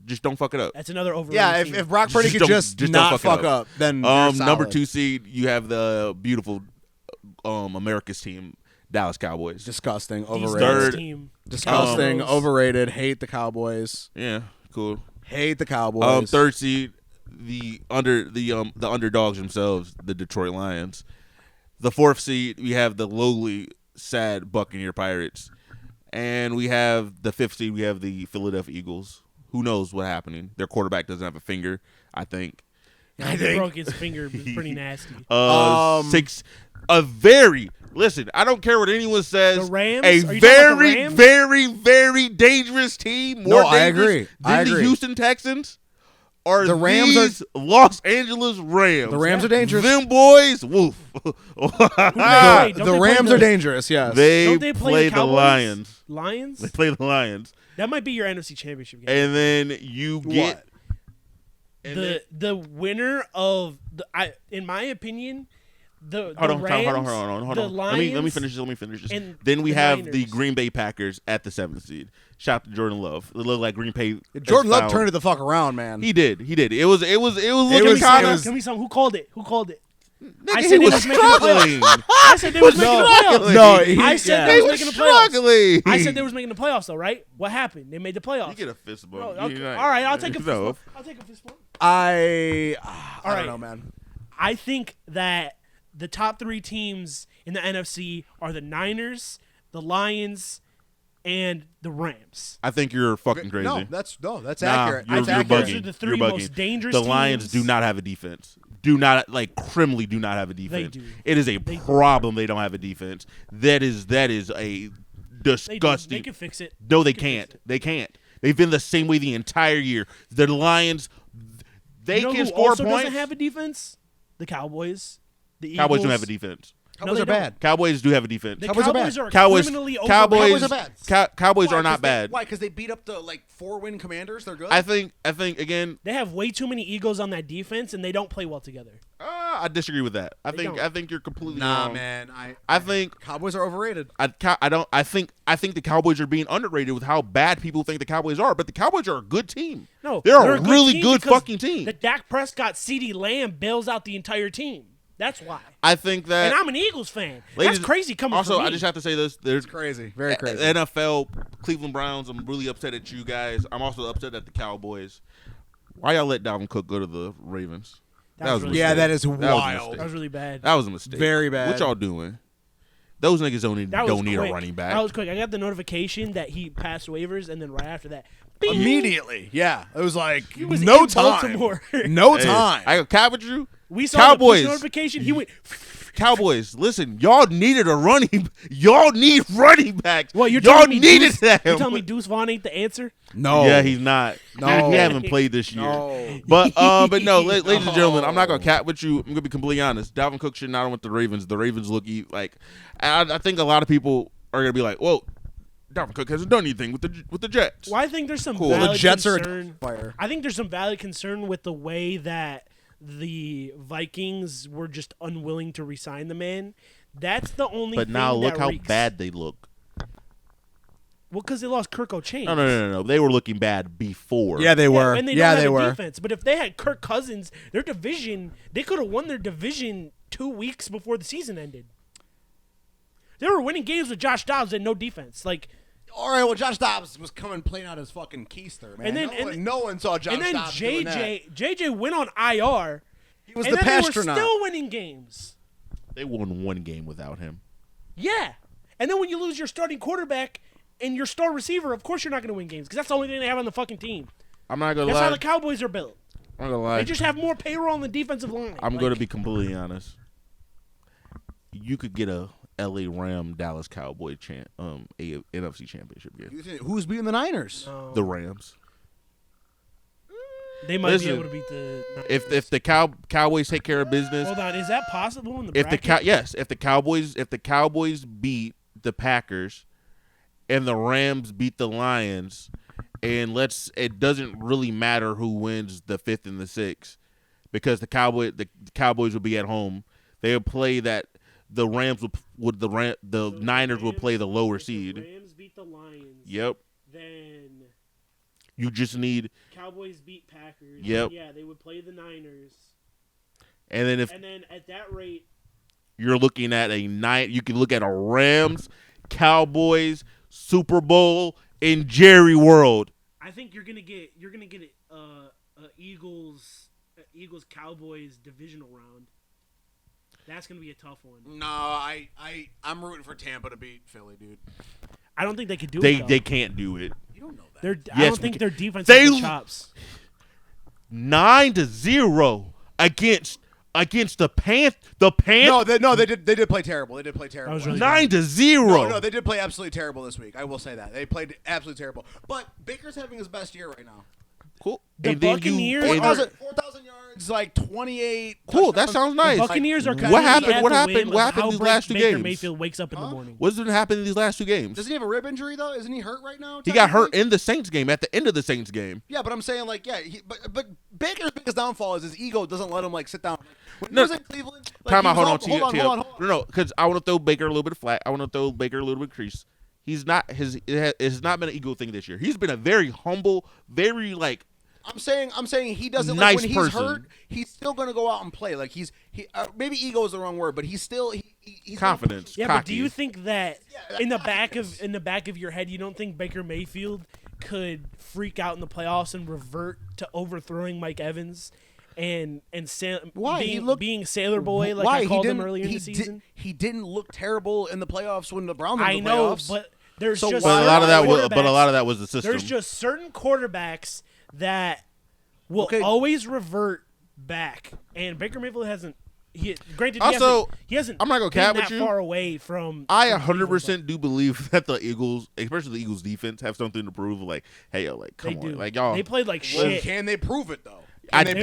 just don't fuck it up. That's another overrated. Yeah, team. if Brock Purdy could just not fuck up, then number 2 seed, you have the beautiful America's team, Dallas Cowboys. Disgusting, overrated. Third team. Disgusting, overrated. Hate the Cowboys. Yeah, cool. Hate the Cowboys. Third seed, the underdogs themselves, the Detroit Lions. The fourth seed, we have the lowly, sad Buccaneer Pirates. And we have the fifth seed, we have the Philadelphia Eagles. Who knows what's happening? Their quarterback doesn't have a finger, I think. He broke his finger. It was pretty nasty. Listen, I don't care what anyone says. The Rams? A very, very, very dangerous team. More dangerous I agree. than the Houston Texans. The Rams are Los Angeles Rams. The Rams are dangerous. Them boys, woof. The Rams are dangerous, yes. They play the Lions. Lions? They play the Lions. That might be your NFC Championship game. And then you get the winner of in my opinion, the hold Rams, on. The Lions, let me finish this. And then we have Niners. the Green Bay Packers at the 7th seed. Shout out to Jordan Love. It looked like Green Bay. Jordan Love turned it the fuck around, man. He did. It was looking kind of. Give me some. Who called it? Nigga, I said he was struggling. I said they was making the playoffs. No, I said they was making the playoffs. I said they was making the playoffs, though, right? What happened? They made the playoffs. You get a fist bump. All right, I'll take a fist bump. I don't know, man. I think that the top 3 teams in the NFC are the Niners, the Lions, and the Rams. I think you're fucking crazy. No, that's accurate. You're Those bugging. are the 3 you're most dangerous The teams. Lions do not have a defense. Criminally do not have a defense. They do. It is a problem they don't have a defense. That is a disgusting. They can fix it. No, they can't. They can't. They've been the same way the entire year. The Lions, they can score also points. Doesn't have a defense? The Cowboys. The Eagles. Cowboys don't have a defense. Cowboys are bad. Cowboys do have a defense. The Cowboys are bad. criminally overrated. Cowboys are bad. Cowboys are not bad. Why? Because they beat up the 4-win Commanders. They're good. I think again. They have way too many egos on that defense, and they don't play well together. I disagree with that. I think you're completely wrong. Man. I think Cowboys are overrated. I think the Cowboys are being underrated with how bad people think the Cowboys are, but the Cowboys are a good team. No, they're a really team good fucking team. The Dak Prescott, CeeDee Lamb bails out the entire team. That's why. I think that, and I'm an Eagles fan. That's crazy coming also, from me. I just have to say this. There's crazy, very crazy. NFL, Cleveland Browns. I'm really upset at you guys. I'm also upset at the Cowboys. Why y'all let Dalvin Cook go to the Ravens? That was a really mistake. that is wild. That was really bad. That was a mistake. Very bad. What y'all doing? Those niggas don't need quick. a running back. That was quick. I got the notification that he passed waivers, and then right after that, bing! Immediately. Yeah. It was like was no in time. Baltimore. No time. I got cap with you. We saw Cowboys. the push notification. He went. Cowboys, listen, y'all needed a running. Y'all need running backs. What, y'all needed them. You telling me Deuce Vaughn ain't the answer? No. Yeah, he's not. No. He haven't played this year. No. But no, ladies and gentlemen, I'm not gonna cap with you. I'm gonna be completely honest. Dalvin Cook should not have went to the Ravens. The Ravens look like. I think a lot of people are gonna be like, "Whoa, Dalvin Cook hasn't done anything with the Jets." Well, I think there's some Cool. valid The Jets concern. are fire. I think there's some valid concern with the way that the Vikings were just unwilling to re-sign the man. That's the only But thing now look that how reeks. bad they look. Well, because they lost Kirk O'Chain. No. They were looking bad before. Yeah, they were. And they don't have a defense. But if they had Kirk Cousins, their division, they could have won their division 2 weeks before the season ended. They were winning games with Josh Dobbs and no defense. Like, all right, well, Josh Dobbs was coming playing out his fucking keister, man. No one saw Josh and then Dobbs doing that. JJ went on IR. He was and the then pastronaut. They were still winning games. They won one game without him. Yeah. And then when you lose your starting quarterback and your star receiver, of course you're not going to win games because that's the only thing they have on the fucking team. I'm not gonna That's lie. how the Cowboys are built. I'm gonna lie. They just have more payroll on the defensive line. I'm going to be completely honest. You could get a LA Ram Dallas Cowboy NFC Championship game. Who's beating the Niners? The Rams. They might be able to beat the Niners. If the Cowboys take care of business. Hold on, is that possible in the bracket? If the Cowboys beat the Packers and the Rams beat the Lions, and it doesn't really matter who wins the 5th and the 6th because the Cowboys will be at home. They would play that the Rams the Niners will play the lower seed. The Rams beat the Lions. Yep. Then you just need Cowboys beat Packers. Yep. Yeah, they would play the Niners. And then at that rate, you're looking at you can look at a Rams Cowboys Super Bowl in Jerry World. I think you're gonna get Eagles Cowboys divisional round. That's gonna be a tough one. No, I'm rooting for Tampa to beat Philly, dude. I don't think they could do it. They can't do it. You don't know that. I don't think their defense has the chops. 9-0 against the Panthers. No, they did play terrible. They did play terrible. Really 9-0. No, they did play absolutely terrible this week. I will say that they played absolutely terrible. But Baker's having his best year right now. Cool. The Buccaneers 4,000 yards, like 28. Cool. That sounds nice. The Buccaneers are What happened? What happened these last two Baker games? Mayfield wakes up in the morning. What's been happening in these last two games? Doesn't he have a rib injury though? Isn't he hurt right now? He got hurt in the Saints game at the end of the Saints game. Yeah, but I'm saying but Baker's biggest downfall is his ego doesn't let him sit down. When he No. was in Cleveland, Time out. Hold on. Hold on. No, because I want to throw Baker a little bit of flack. I want to throw Baker a little bit of crease. He's not it's not been an ego thing this year. He's been a very humble, very I'm saying he doesn't nice when he's person. hurt. He's still gonna go out and play. Maybe ego is the wrong word, but he's confidence. Yeah, cocky. but do you think that in the back of your head, you don't think Baker Mayfield could freak out in the playoffs and revert to overthrowing Mike Evans and being Sailor Boy like I called him earlier in the season? He didn't look terrible in the playoffs when the Browns were I in the know, playoffs. but there's So just why- But a lot of that certain was the system. there's just certain quarterbacks that will always revert back, and Baker Mayfield hasn't. Granted, he hasn't. I'm not gonna been cap that with you. far away from. I from 100% do believe that the Eagles, especially the Eagles defense, have something to prove. Hey, yo, come They on, do. y'all. They played like Well, shit. can they prove it though? I do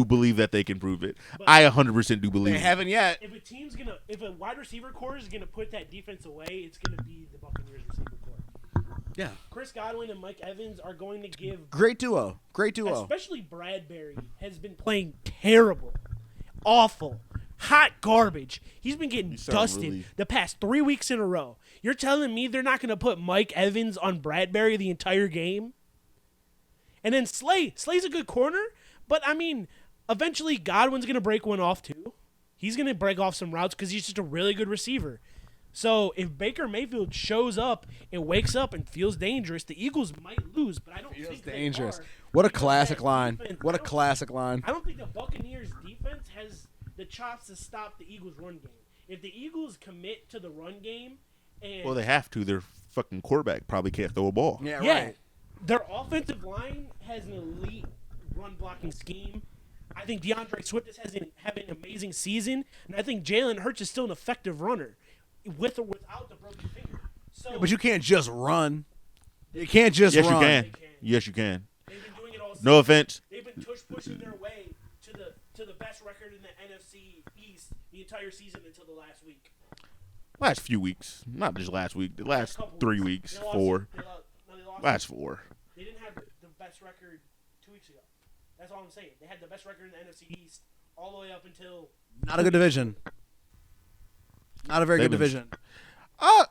believe that they can prove it. I 100% do believe. They haven't yet. If a wide receiver core is gonna put that defense away, it's gonna be the Buccaneers receiver core. Yeah. Chris Godwin and Mike Evans are going to give. Great duo. Especially Bradbury has been playing terrible, awful, hot garbage. He's been getting dusted the past 3 weeks in a row. You're telling me they're not going to put Mike Evans on Bradbury the entire game? And then Slay's a good corner, but I mean, eventually Godwin's going to break one off too. He's going to break off some routes because he's just a really good receiver. So if Baker Mayfield shows up and wakes up and feels dangerous, the Eagles might lose, but I don't think dangerous. They are. What a classic line. Defense, What a classic line. I don't think the Buccaneers defense has the chops to stop the Eagles run game. If the Eagles commit to the run game and they have to. Their fucking quarterback probably can't throw a ball. Yeah, right. Their offensive line has an elite run blocking scheme. I think DeAndre Swift is having an amazing season, and I think Jalen Hurts is still an effective runner, with or without the broken finger. So, But you can't just run. You can't just Yes, run. you can. Yes, you can. they've been doing it all No season. offense. They've been pushing their way to the best record in the NFC East the entire season until the last week. Last few weeks, not just last week. The last Couple 3 weeks, They lost- 4. They lost. Last 4. They didn't have the best record 2 weeks ago. That's all I'm saying. They had the best record in the NFC East all the way up until. Not a good division. Not a very good division.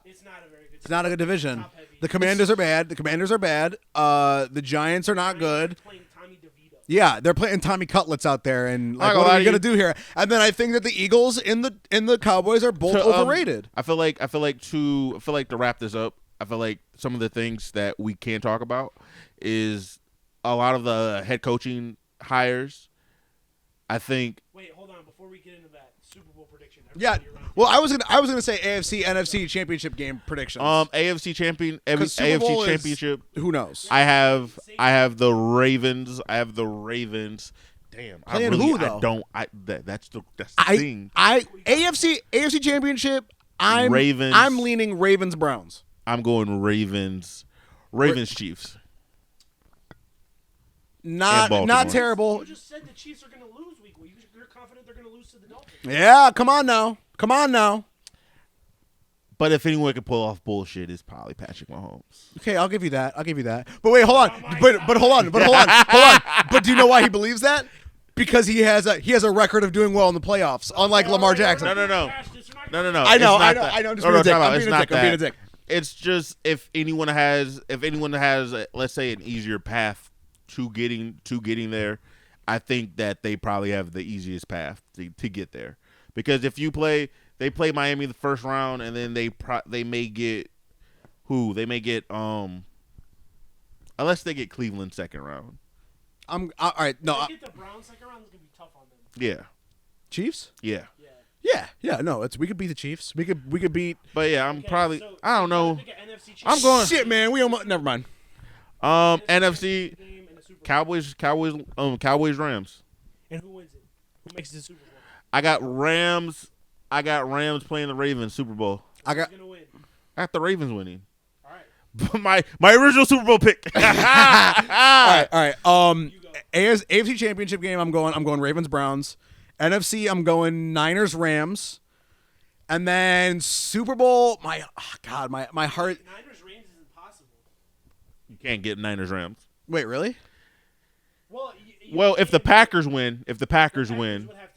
It's not a very good. It's not a good division. Top heavy. The Commanders are bad. The Giants are not good. Playing Tommy DeVito. Yeah, they're playing Tommy Cutlets out there, and Not gonna what lie are you to gonna do here? And then I think that the Eagles and the Cowboys are both overrated. I feel like to wrap this up, I feel like some of the things that we can talk about is a lot of the head coaching hires. I think. Wait, hold on. Before we get into that, Super Bowl prediction. Yeah. Well, I was gonna say AFC NFC championship game predictions. AFC championship. Who knows? I have the Ravens. Damn. Playing who, though? That's the thing. AFC championship. Ravens. I'm leaning Ravens Browns. I'm going Ravens Chiefs. Not terrible. You just said the Chiefs are going to lose week 1. You're confident they're going to lose to the Dolphins. Yeah, come on now. But if anyone could pull off bullshit, it's probably Patrick Mahomes. Okay, I'll give you that. But wait, hold on. But hold on. But do you know why he believes that? Because he has a record of doing well in the playoffs, unlike Lamar Jackson. No. I know. I'm just being a dick. It's just if anyone has, let's say, an easier path to getting there, I think that they probably have the easiest path to get there. Because if they play Miami the first round, and then they may get who? They may get unless they get Cleveland second round. All right. No. If they get the Browns second round, it's gonna be tough on them. Yeah. Chiefs? Yeah. Yeah. No, we could beat the Chiefs. We could beat. But yeah, I don't know. I'm going. Shit, man. We almost. Never mind. NFC Cowboys, Rams. And who wins it? Who makes it the Super Bowl? I got Rams playing the Ravens Super Bowl. Who's gonna win? I got the Ravens winning. All right. my original Super Bowl pick. All right. AFC Championship game. I'm going Ravens Browns. NFC. I'm going Niners Rams. And then Super Bowl. My heart. Niners Rams is impossible. You can't get Niners Rams. Wait, really? Well, if the Packers win, would have to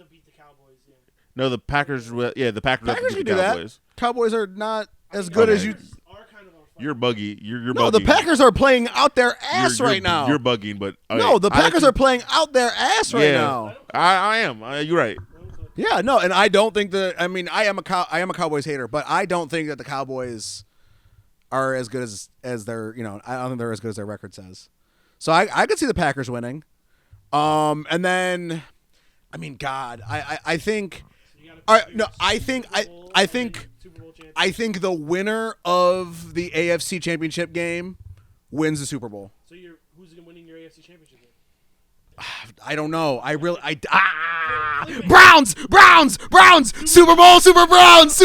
beat the Cowboys. Yeah. No, the Packers will. Yeah, the Packers have to beat the Cowboys. That. Cowboys are not as good as you. Are kind of on fire. You're buggy. You're No, bugging. the Packers are playing out their ass right now. You're bugging, but no, the Packers are playing out their ass right now. I am. You're right. Yeah, no, and I don't think I am a Cowboys hater, but I don't think that the Cowboys are as good as their. I don't think they're as good as their record says. So I could see the Packers winning. And then, God, I think. All right, no, I think the winner of the AFC Championship game wins the Super Bowl. So who's winning your AFC Championship game? I don't know. Browns, Super Bowl, Browns.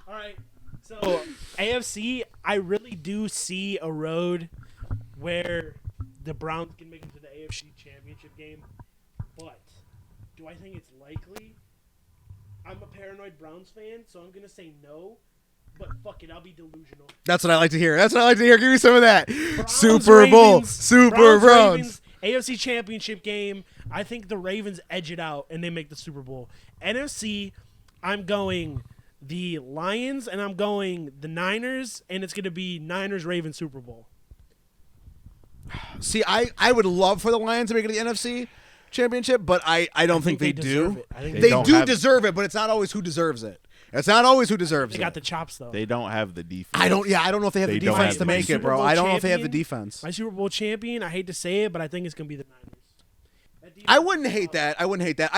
All right. So AFC, I really do see a road where the Browns can make it to the AFC Championship game, but do I think it's likely? I'm a paranoid Browns fan, so I'm gonna say no. But fuck it, I'll be delusional. That's what I like to hear. Give me some of that. Browns, Super Bowl, Ravens, Super Browns. AFC Championship game. I think the Ravens edge it out and they make the Super Bowl. NFC, I'm going the Lions and I'm going the Niners, and it's gonna be Niners-Ravens Super Bowl. See, I would love for the Lions to make it to the NFC Championship, but I don't think they do. They do deserve it, but it's not always who deserves it. They got the chops though. They don't have the defense. I don't know if they have the defense to make it, bro. I don't know if they have the defense. My Super Bowl champion, I hate to say it, but I think it's gonna be the Niners. I wouldn't hate that. I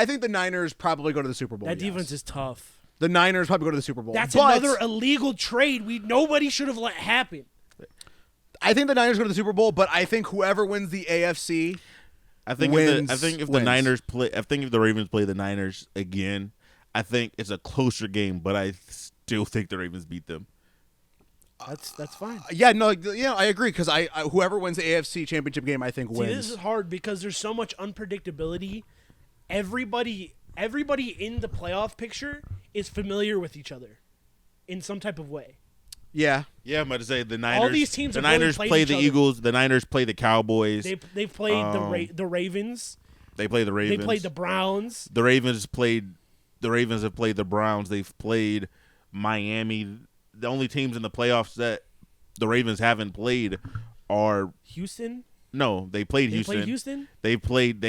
think the Niners probably go to the Super Bowl. That defense is tough. The Niners probably go to the Super Bowl. That's another illegal trade nobody should have let happen. I think the Niners go to the Super Bowl, but I think whoever wins the AFC wins. I think if the Ravens play the Niners again, I think it's a closer game, but I still think the Ravens beat them. That's fine. I agree because whoever wins the AFC Championship game, I think wins. See, this is hard because there's so much unpredictability. Everybody in the playoff picture is familiar with each other in some type of way. Yeah, I'm about to say the Niners. All these teams. The Niners play the Eagles. The Niners play the Cowboys. They've played the Ravens. They play the Ravens. They played the Browns. The Ravens have played the Browns. They've played Miami. The only teams in the playoffs that the Ravens haven't played are Houston. No, they played Houston. They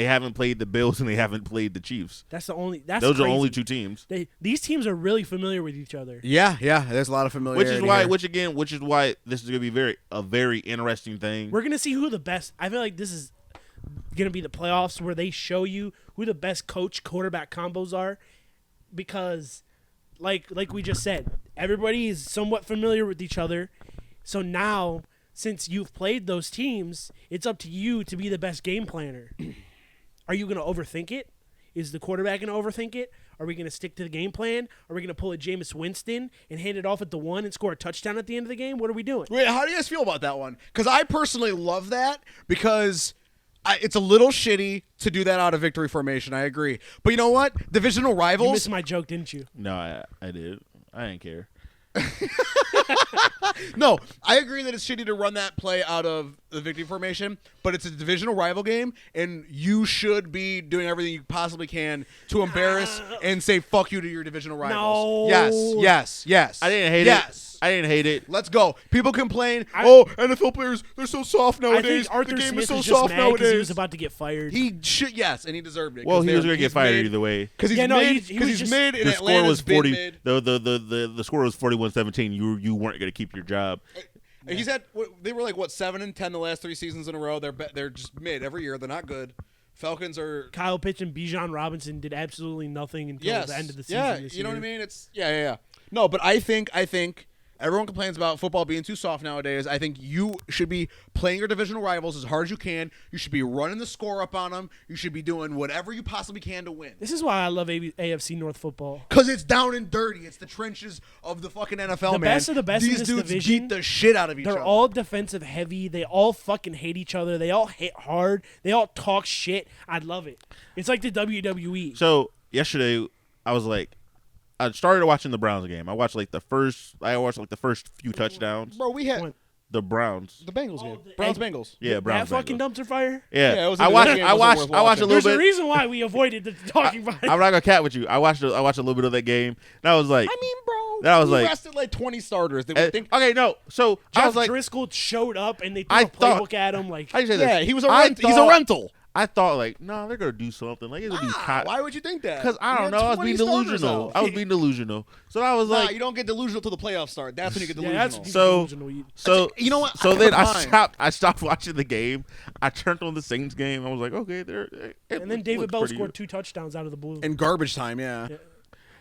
haven't played the Bills and they haven't played the Chiefs. Those crazy. Are the only two teams. These teams are really familiar with each other. Yeah. There's a lot of familiarity. Which is why this is going to be a very interesting thing. We're going to see who the best. I feel like this is going to be the playoffs where they show you who the best coach-quarterback combos are, because like we just said, everybody is somewhat familiar with each other. So now, since you've played those teams, it's up to you to be the best game planner. Are you going to overthink it? Is the quarterback going to overthink it? Are we going to stick to the game plan? Are we going to pull a Jameis Winston and hand it off at the 1 and score a touchdown at the end of the game? What are we doing? Wait, how do you guys feel about that one? Because I personally love that because it's a little shitty to do that out of victory formation. I agree. But you know what? Divisional rivals. You missed my joke, didn't you? No, I did. I didn't care. No, I agree that it's shitty to run that play out of the victory formation, but it's a divisional rival game, and you should be doing everything you possibly can to embarrass and say fuck you to your divisional rivals. No. Yes. I didn't hate it. I didn't hate it. Let's go. People complain, NFL players, they're so soft I nowadays. think Arthur The game Smith is so just soft mad because he nowadays. was about to get fired. He should, yes, and he deserved it. Well, he was going going to get fired either way. Because he's Yeah, no, mid, he because was he's just- mid, and The score Atlanta's was 40. mid. The score was 41-17. You weren't going to keep your job. He's had. They were like 7-10 the last 3 seasons in a row. They're just mid every year. They're not good. Falcons are. Kyle Pitts and Bijan Robinson did absolutely nothing until Yes. the end of the season. Yeah, this you know year. what I mean. It's yeah. No, but I think everyone complains about football being too soft nowadays. I think you should be playing your divisional rivals as hard as you can. You should be running the score up on them. You should be doing whatever you possibly can to win. This is why I love AFC North football. Because it's down and dirty. It's the trenches of the fucking NFL, The man. best of the best in These this dudes division, beat the shit out of each They're other. all defensive heavy. They all fucking hate each other. They all hit hard. They all talk shit. I love it. It's like the WWE. So yesterday, I was like, I started watching the Browns game. I watched the first few touchdowns. Bro, we had What? The Browns. the Bengals game. the- Browns-Bengals. Yeah, Browns. That fucking Bengals. dumpster fire. Yeah, it was I a watched. good game. I It wasn't watched. worth I watched a watching. little There's a bit. reason why we avoided the talking about it. I'm not gonna cat with you. I watched a little bit of that game, and I was like, I mean, bro, That was we like- rested 20 starters. They would think. okay, no. So I Jeff was like, Driscoll showed up and they threw I a playbook thought- at him. Like, how do you say this? Yeah, he was a I rent. He's a thought- rental. I thought no, they're gonna do something. Like it's gonna be caught. Why would you think that? Because I We don't had know. I was 20 being starters delusional. out. I was being delusional. So I was Nah, like, you don't get delusional till the playoffs start. That's when you get yeah, delusional. that's So- delusional. so you know what? So I then never mind. I stopped watching the game. I turned on the Saints game. I was like, okay, And then David Bell scored 2 touchdowns out of the blue. In garbage time, yeah.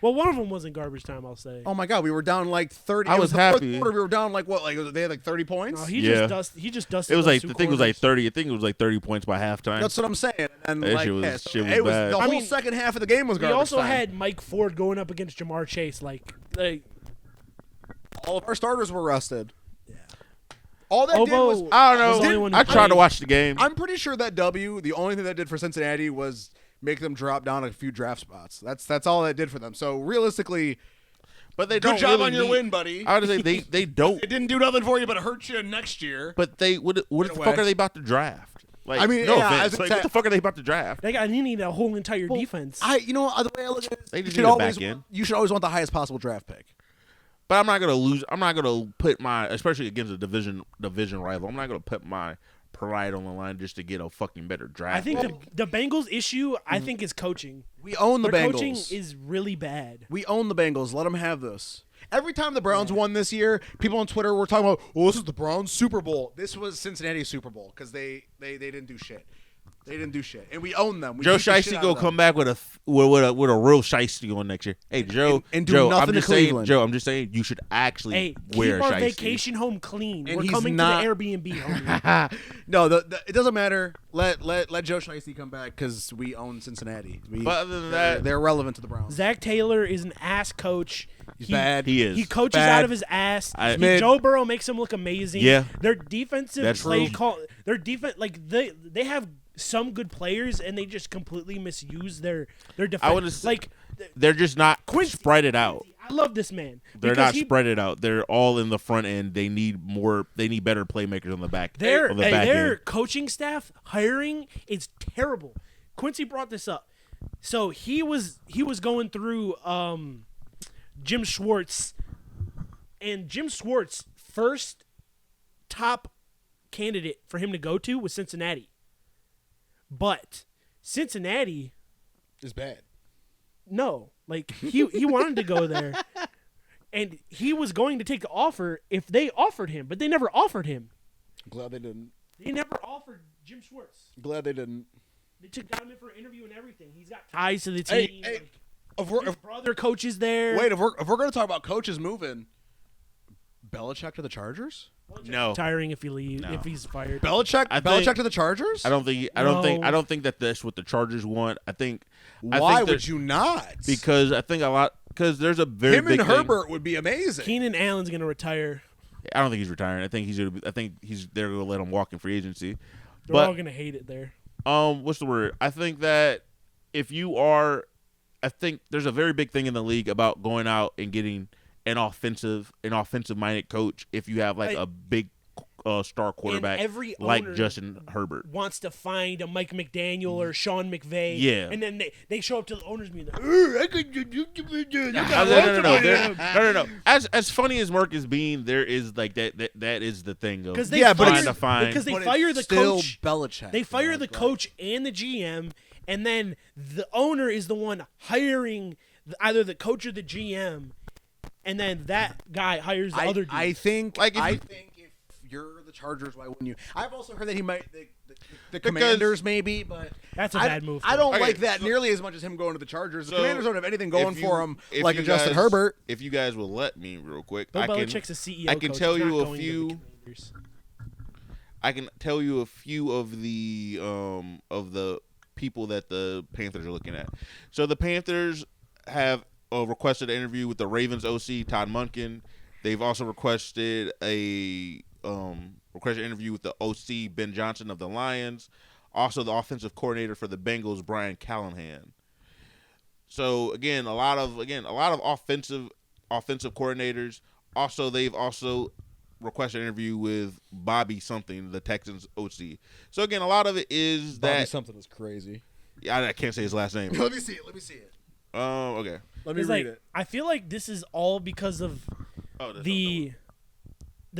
Well, one of them wasn't garbage time, I'll say. Oh my God, we were down like 30. I It was the fourth happy. quarter, we were down like what? Like they had like 30 points. No, he Yeah. just dusted. It was those like 2 the thing was like quarters. 30. I think it was like 30 points by halftime. That's what I'm saying. And That like, shit was- yeah, so shit was it was bad. the I whole mean, second half of the game was We garbage also time. had Mike Ford going up against Jamar Chase. Like all of our starters were rested. Yeah. All that did Obo- was I was the only don't one know. who I tried to played. watch the game. I'm pretty sure that W, the only thing that did for Cincinnati was make them drop down a few draft spots. That's all that did for them. So realistically, But they good don't job really on your need- win, buddy. I would say they don't. It didn't do nothing for you, but it hurt you next year. But they what the In a fuck way. are they about to draft? Like, I mean, no yeah, I offense. was Like, gonna what say- the fuck are they about to draft? they need a whole entire defense. You know what? The way I look at it, They you just should need a always back end. you should always want the highest possible draft pick. But I'm not gonna lose. I'm not gonna put my, especially against a division rival. I'm not gonna put my pride on the line just to get a fucking better draft. I think pick. the Bengals issue, I think, is coaching. We own the Their Bengals. coaching is really bad. We own the Bengals. Let them have this. Every time the Browns won this year, people on Twitter were talking about, "Oh, this is the Browns Super Bowl." This was Cincinnati's Super Bowl because they didn't do shit. They didn't do shit, and we own them. We Joe beat the shit Shiesty out gonna of them. come back with a real Shiesty on next year. Hey Joe, And do Joe, nothing I'm to just saying, Cleveland. Joe, I'm just saying you should actually Hey, wear keep a our Shiesty. vacation home clean. And We're he's coming not- to the Airbnb, homie. No, it doesn't matter. Let Joe Shiesty come back because we own Cincinnati. But other than that, they're relevant to the Browns. Zach Taylor is an ass coach. He's bad. he is. He coaches Bad. out of his ass. Mid. Joe Burrow makes him look amazing. Yeah. Their defensive That's play true. call. Their defense, like they have some good players, and they just completely misuse their defense. I would say- like they're just not Quincy. spread it out. I love this man. They're because not spread it out. They're all in the front end. They need more. They need better playmakers on the back. Their on the back their end. coaching staff hiring is terrible. Quincy brought this up. So he was going through Jim Schwartz, and Jim Schwartz first top candidate for him to go to was Cincinnati. But Cincinnati, Is bad. no, like he wanted to go there, and he was going to take the offer if they offered him, but they never offered him. I'm glad they didn't. They never offered Jim Schwartz. Glad they didn't. They got him in for an interview and everything. He's got ties to the team. Hey, his brother coaches there. Wait, if we're going to talk about coaches moving, Belichick to the Chargers? No, retiring if he leaves, if he's fired. Belichick to the Chargers? I don't think that that's what the Chargers want. Why would you not? Because there's a very him big and thing. Herbert would be amazing. Keenan Allen's going to retire. I don't think he's retiring. I think they're going to let him walk in free agency. They're all going to hate it there. What's the word? I think that I think there's a very big thing in the league about going out and getting an offensive minded coach if you have like a big star quarterback like Justin Herbert wants to find a Mike McDaniel or Sean McVay. Yeah. And then they show up to the owners meeting. No. As funny as Mark is being, there is like that is the thing of because they fire the coach. Belichick. They fire the coach and the GM, and then the owner is the one hiring either the coach or the GM, and then that guy hires the other dude. I think if you're the Chargers, why wouldn't you? I've also heard that he might the Commanders maybe, but that's a bad move. I don't like that nearly as much as him going to the Chargers. The Commanders don't have anything going for him like a Justin Herbert. If you guys will let me real quick, Bill Belichick's a CEO. I can coach. tell He's you not a going few. to the Commanders. I can tell you a few of the people that the Panthers are looking at. So the Panthers have requested an interview with the Ravens OC Todd Monken. They've also requested an interview with the OC Ben Johnson of the Lions. Also the offensive coordinator for the Bengals Brian Callahan. So again, a lot of offensive coordinators. Also, they've also requested an interview with Bobby something, the Texans OC. So again, a lot of it is that Bobby something is crazy. Yeah, I can't say his last name. Let me see it. Okay. Let me read it. I feel like this is all because of the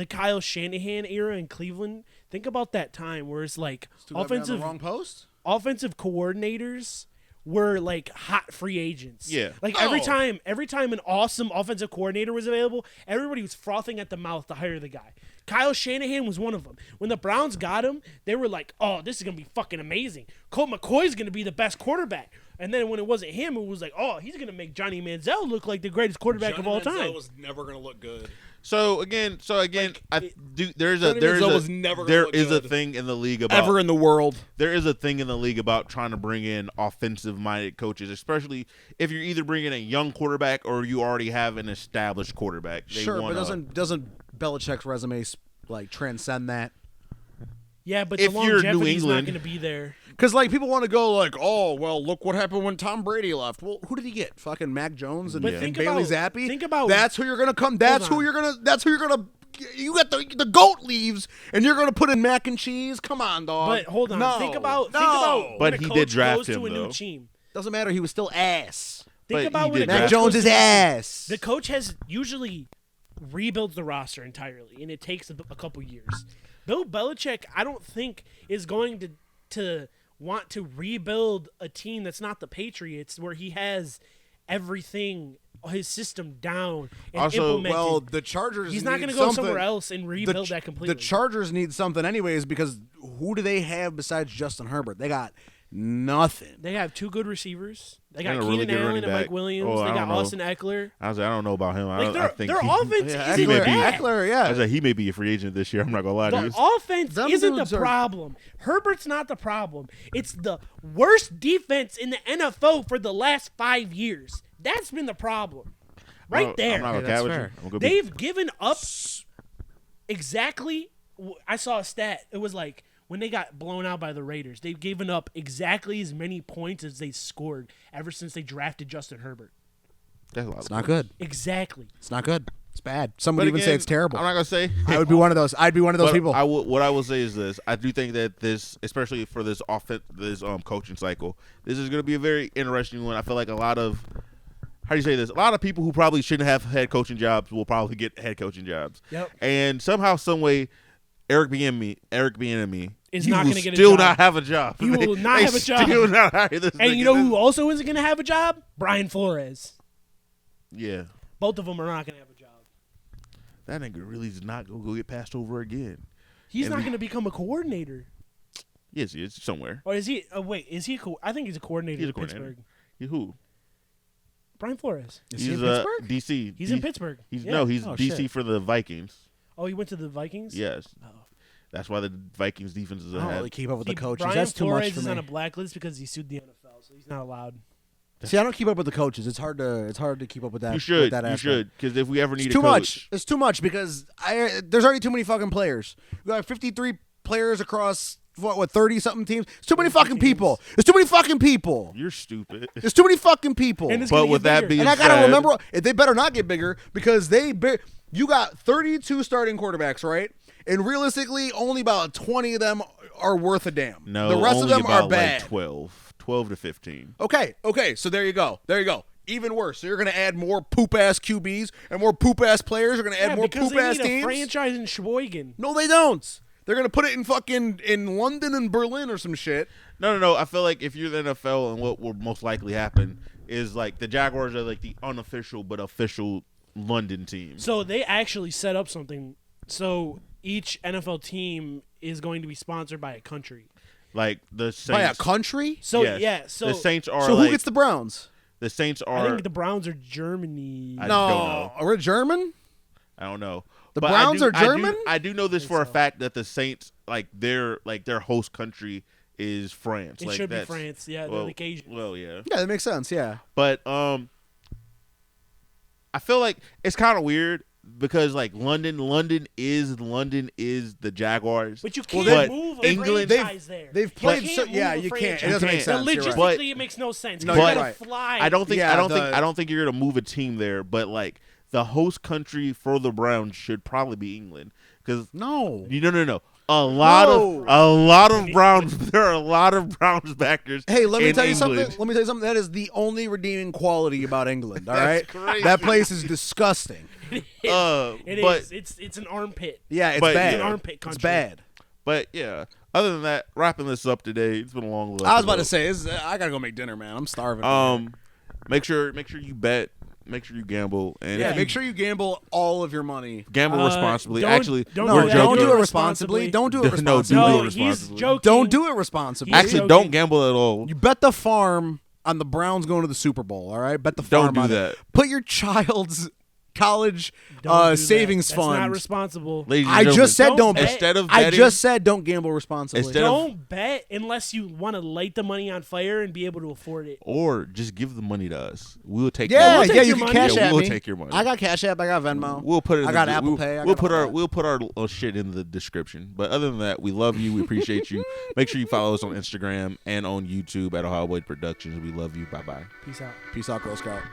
Kyle Shanahan era in Cleveland. Think about that time where it's like offensive wrong post. Offensive coordinators were like hot free agents. Yeah. Like every time an awesome offensive coordinator was available, everybody was frothing at the mouth to hire the guy. Kyle Shanahan was one of them. When the Browns got him, they were like, "Oh, this is gonna be fucking amazing. Colt McCoy's gonna be the best quarterback." And then when it wasn't him, it was like, "Oh, he's gonna make Johnny Manziel look like the greatest quarterback of all time." Johnny Manziel was never gonna look good. So again, there is a thing in the league about ever in the world. There is a thing in the league about trying to bring in offensive-minded coaches, especially if you're either bringing a young quarterback or you already have an established quarterback. But doesn't Belichick's resume like transcend that? Yeah, but if the you're longevity's New England, not going to be there. Because like people want to go like, oh well, look what happened when Tom Brady left. Well, who did he get? Fucking Mac Jones and, and Bailey Zappi. Think about that's who you're gonna come. That's who you're gonna. You got the goat leaves, and you're gonna put in mac and cheese. Come on, dog. But hold on. No. Think about. But when he a did coach draft goes him, to a though. new team. Doesn't matter. He was still ass. Think about when Mac Jones is ass. The coach has usually rebuilds the roster entirely, and it takes a couple years. Bill Belichick, I don't think, is going to want to rebuild a team that's not the Patriots, where he has everything, his system down and implemented. Well, the Chargers. He's not going to go somewhere else and rebuild that completely. The Chargers need something anyways, because who do they have besides Justin Herbert? They got nothing. They have two good receivers. They got And a Keenan really good Allen running and Mike back. Williams. They got Austin Eckler. I don't know about him. I think their offense isn't he may be, bad. Eckler, yeah. I was like, he may be a free agent this year. I'm not gonna lie to you. The offense isn't the problem. Herbert's not the problem. It's the worst defense in the NFL for the last 5 years. That's been the problem. Right there. I'm not gonna cap with you. They've given up exactly. I saw a stat. It was like when they got blown out by the Raiders, they've given up exactly as many points as they scored ever since they drafted Justin Herbert. That's a lot. It's not good. Exactly. It's not good. It's bad. Some would even say it's terrible. I'm not gonna say. I would be one of those. I'd be one of those people. What I will say is this: I do think that this, especially for this coaching cycle, this is gonna be a very interesting one. I feel like a lot of how do you say this? A lot of people who probably shouldn't have head coaching jobs will probably get head coaching jobs. Yep. And somehow, some way, Eric Bieniemy is not going to get a job. Still not have a job. He will not have a job. Still not hire this and nigga. you know who also isn't going to have a job? Brian Flores. Yeah. Both of them are not going to have a job. That nigga really is not going to go get passed over again. He's not going to become a coordinator. Yes, he is somewhere. Or is he? Wait, is he? I think he's a coordinator He's a in coordinator. Pittsburgh. Who? Brian Flores. Is he He's in Pittsburgh? DC. He's in Pittsburgh. He's Yeah. he's Oh, DC shit. for the Vikings. Oh, he went to the Vikings. Yes. Oh. That's why the Vikings defense is I don't ahead. really keep up with the See, coaches. Brian That's too Flores much for is me. on a blacklist because he sued the NFL, so he's not allowed. See, I don't keep up with the coaches. It's hard to keep up with that. You with should. that You aspect. should. Because if we ever need It's a too coach, much. It's too much because there's already too many fucking players. We got 53 players across what 30 something teams. It's too many fucking people. It's too many fucking people. you're stupid. There's too many fucking people. And it's But gonna with get that bigger. being And I gotta said, remember, they better not get bigger because you got 32 starting quarterbacks, right? And realistically, only about 20 of them are worth a damn. no, the rest of only them are about, bad. Like 12 to 15. Okay. So there you go. Even worse. So you're gonna add more poop ass QBs and more poop ass players. You're gonna add more because poop ass they need teams. a franchise in Sheboygan. No, they don't. They're gonna put it in fucking in London and Berlin or some shit. No. I feel like if you're the NFL and what will most likely happen is like the Jaguars are like the unofficial but official London team. So they actually set up something. So each NFL team is going to be sponsored by a country. Like the Saints. By a country. So yes. yeah, so the Saints are So like who gets the Browns? the Saints I are. think the Browns are Germany. I No, don't know. we're German. I don't know. The But Browns are German? I do know this I for a think so. fact that the Saints like their host country is France. It like should be that's- France. Yeah, Well, they're the Cajuns. well, yeah. Yeah, that makes sense. Yeah. But I feel like it's kind of weird because like London is the Jaguars. But you Well, can't but move a England- franchise there. They've You played. can't So, move yeah, a you can't. franchise. It doesn't make You sense. Logistically, You're right. But- it makes no sense. No, you you're gotta right. fly. I don't think Yeah, I don't think you're gonna move a team there. But like the host country for the Browns should probably be England because No. no. A lot of Browns. There are a lot of Browns backers. Hey, let me in tell you England. something. Let me tell you something. That is the only redeeming quality about England. All right, That's crazy. that place is disgusting. It but is. It's an armpit. Yeah, it's But- bad. It's an armpit country. It's bad. but yeah. Other than that, wrapping this up today. It's been a long. I was about to say, I gotta go make dinner, man. I'm starving. Make sure you bet. Make sure you gamble and Yeah, if you make sure you gamble all of your money. gamble responsibly. don't- Actually, don't No, we're do that. don't joking. do it responsibly. Don't do it No, responsibly. do No, it he's responsibly. joking. Don't do it responsibly. He's Actually, joking. don't gamble at all. You bet the farm on the Browns going to the Super Bowl. All right, bet the farm Don't do on that. it. Put your child's college Don't do that. savings That's not fund. responsible. Ladies and I gentlemen, just said Don't don't bet. bet. instead of I betting, just said don't gamble responsibly. Instead of- Don't bet unless you want to light the money on fire and be able to afford it. or just give the money to us. We'll take. Yeah, we'll take yeah, your you can money. cash Yeah, at we'll me. take your money. I got Cash App. I got Venmo. We'll put it. In I got the, Apple we'll, Pay. I we'll got put all our that. we'll put our shit in the description. But other than that, we love you. We appreciate you. Make sure you follow us on Instagram and on YouTube at Ohio Boy Productions. We love you. Bye bye. Peace out. Peace out, Girl Scout.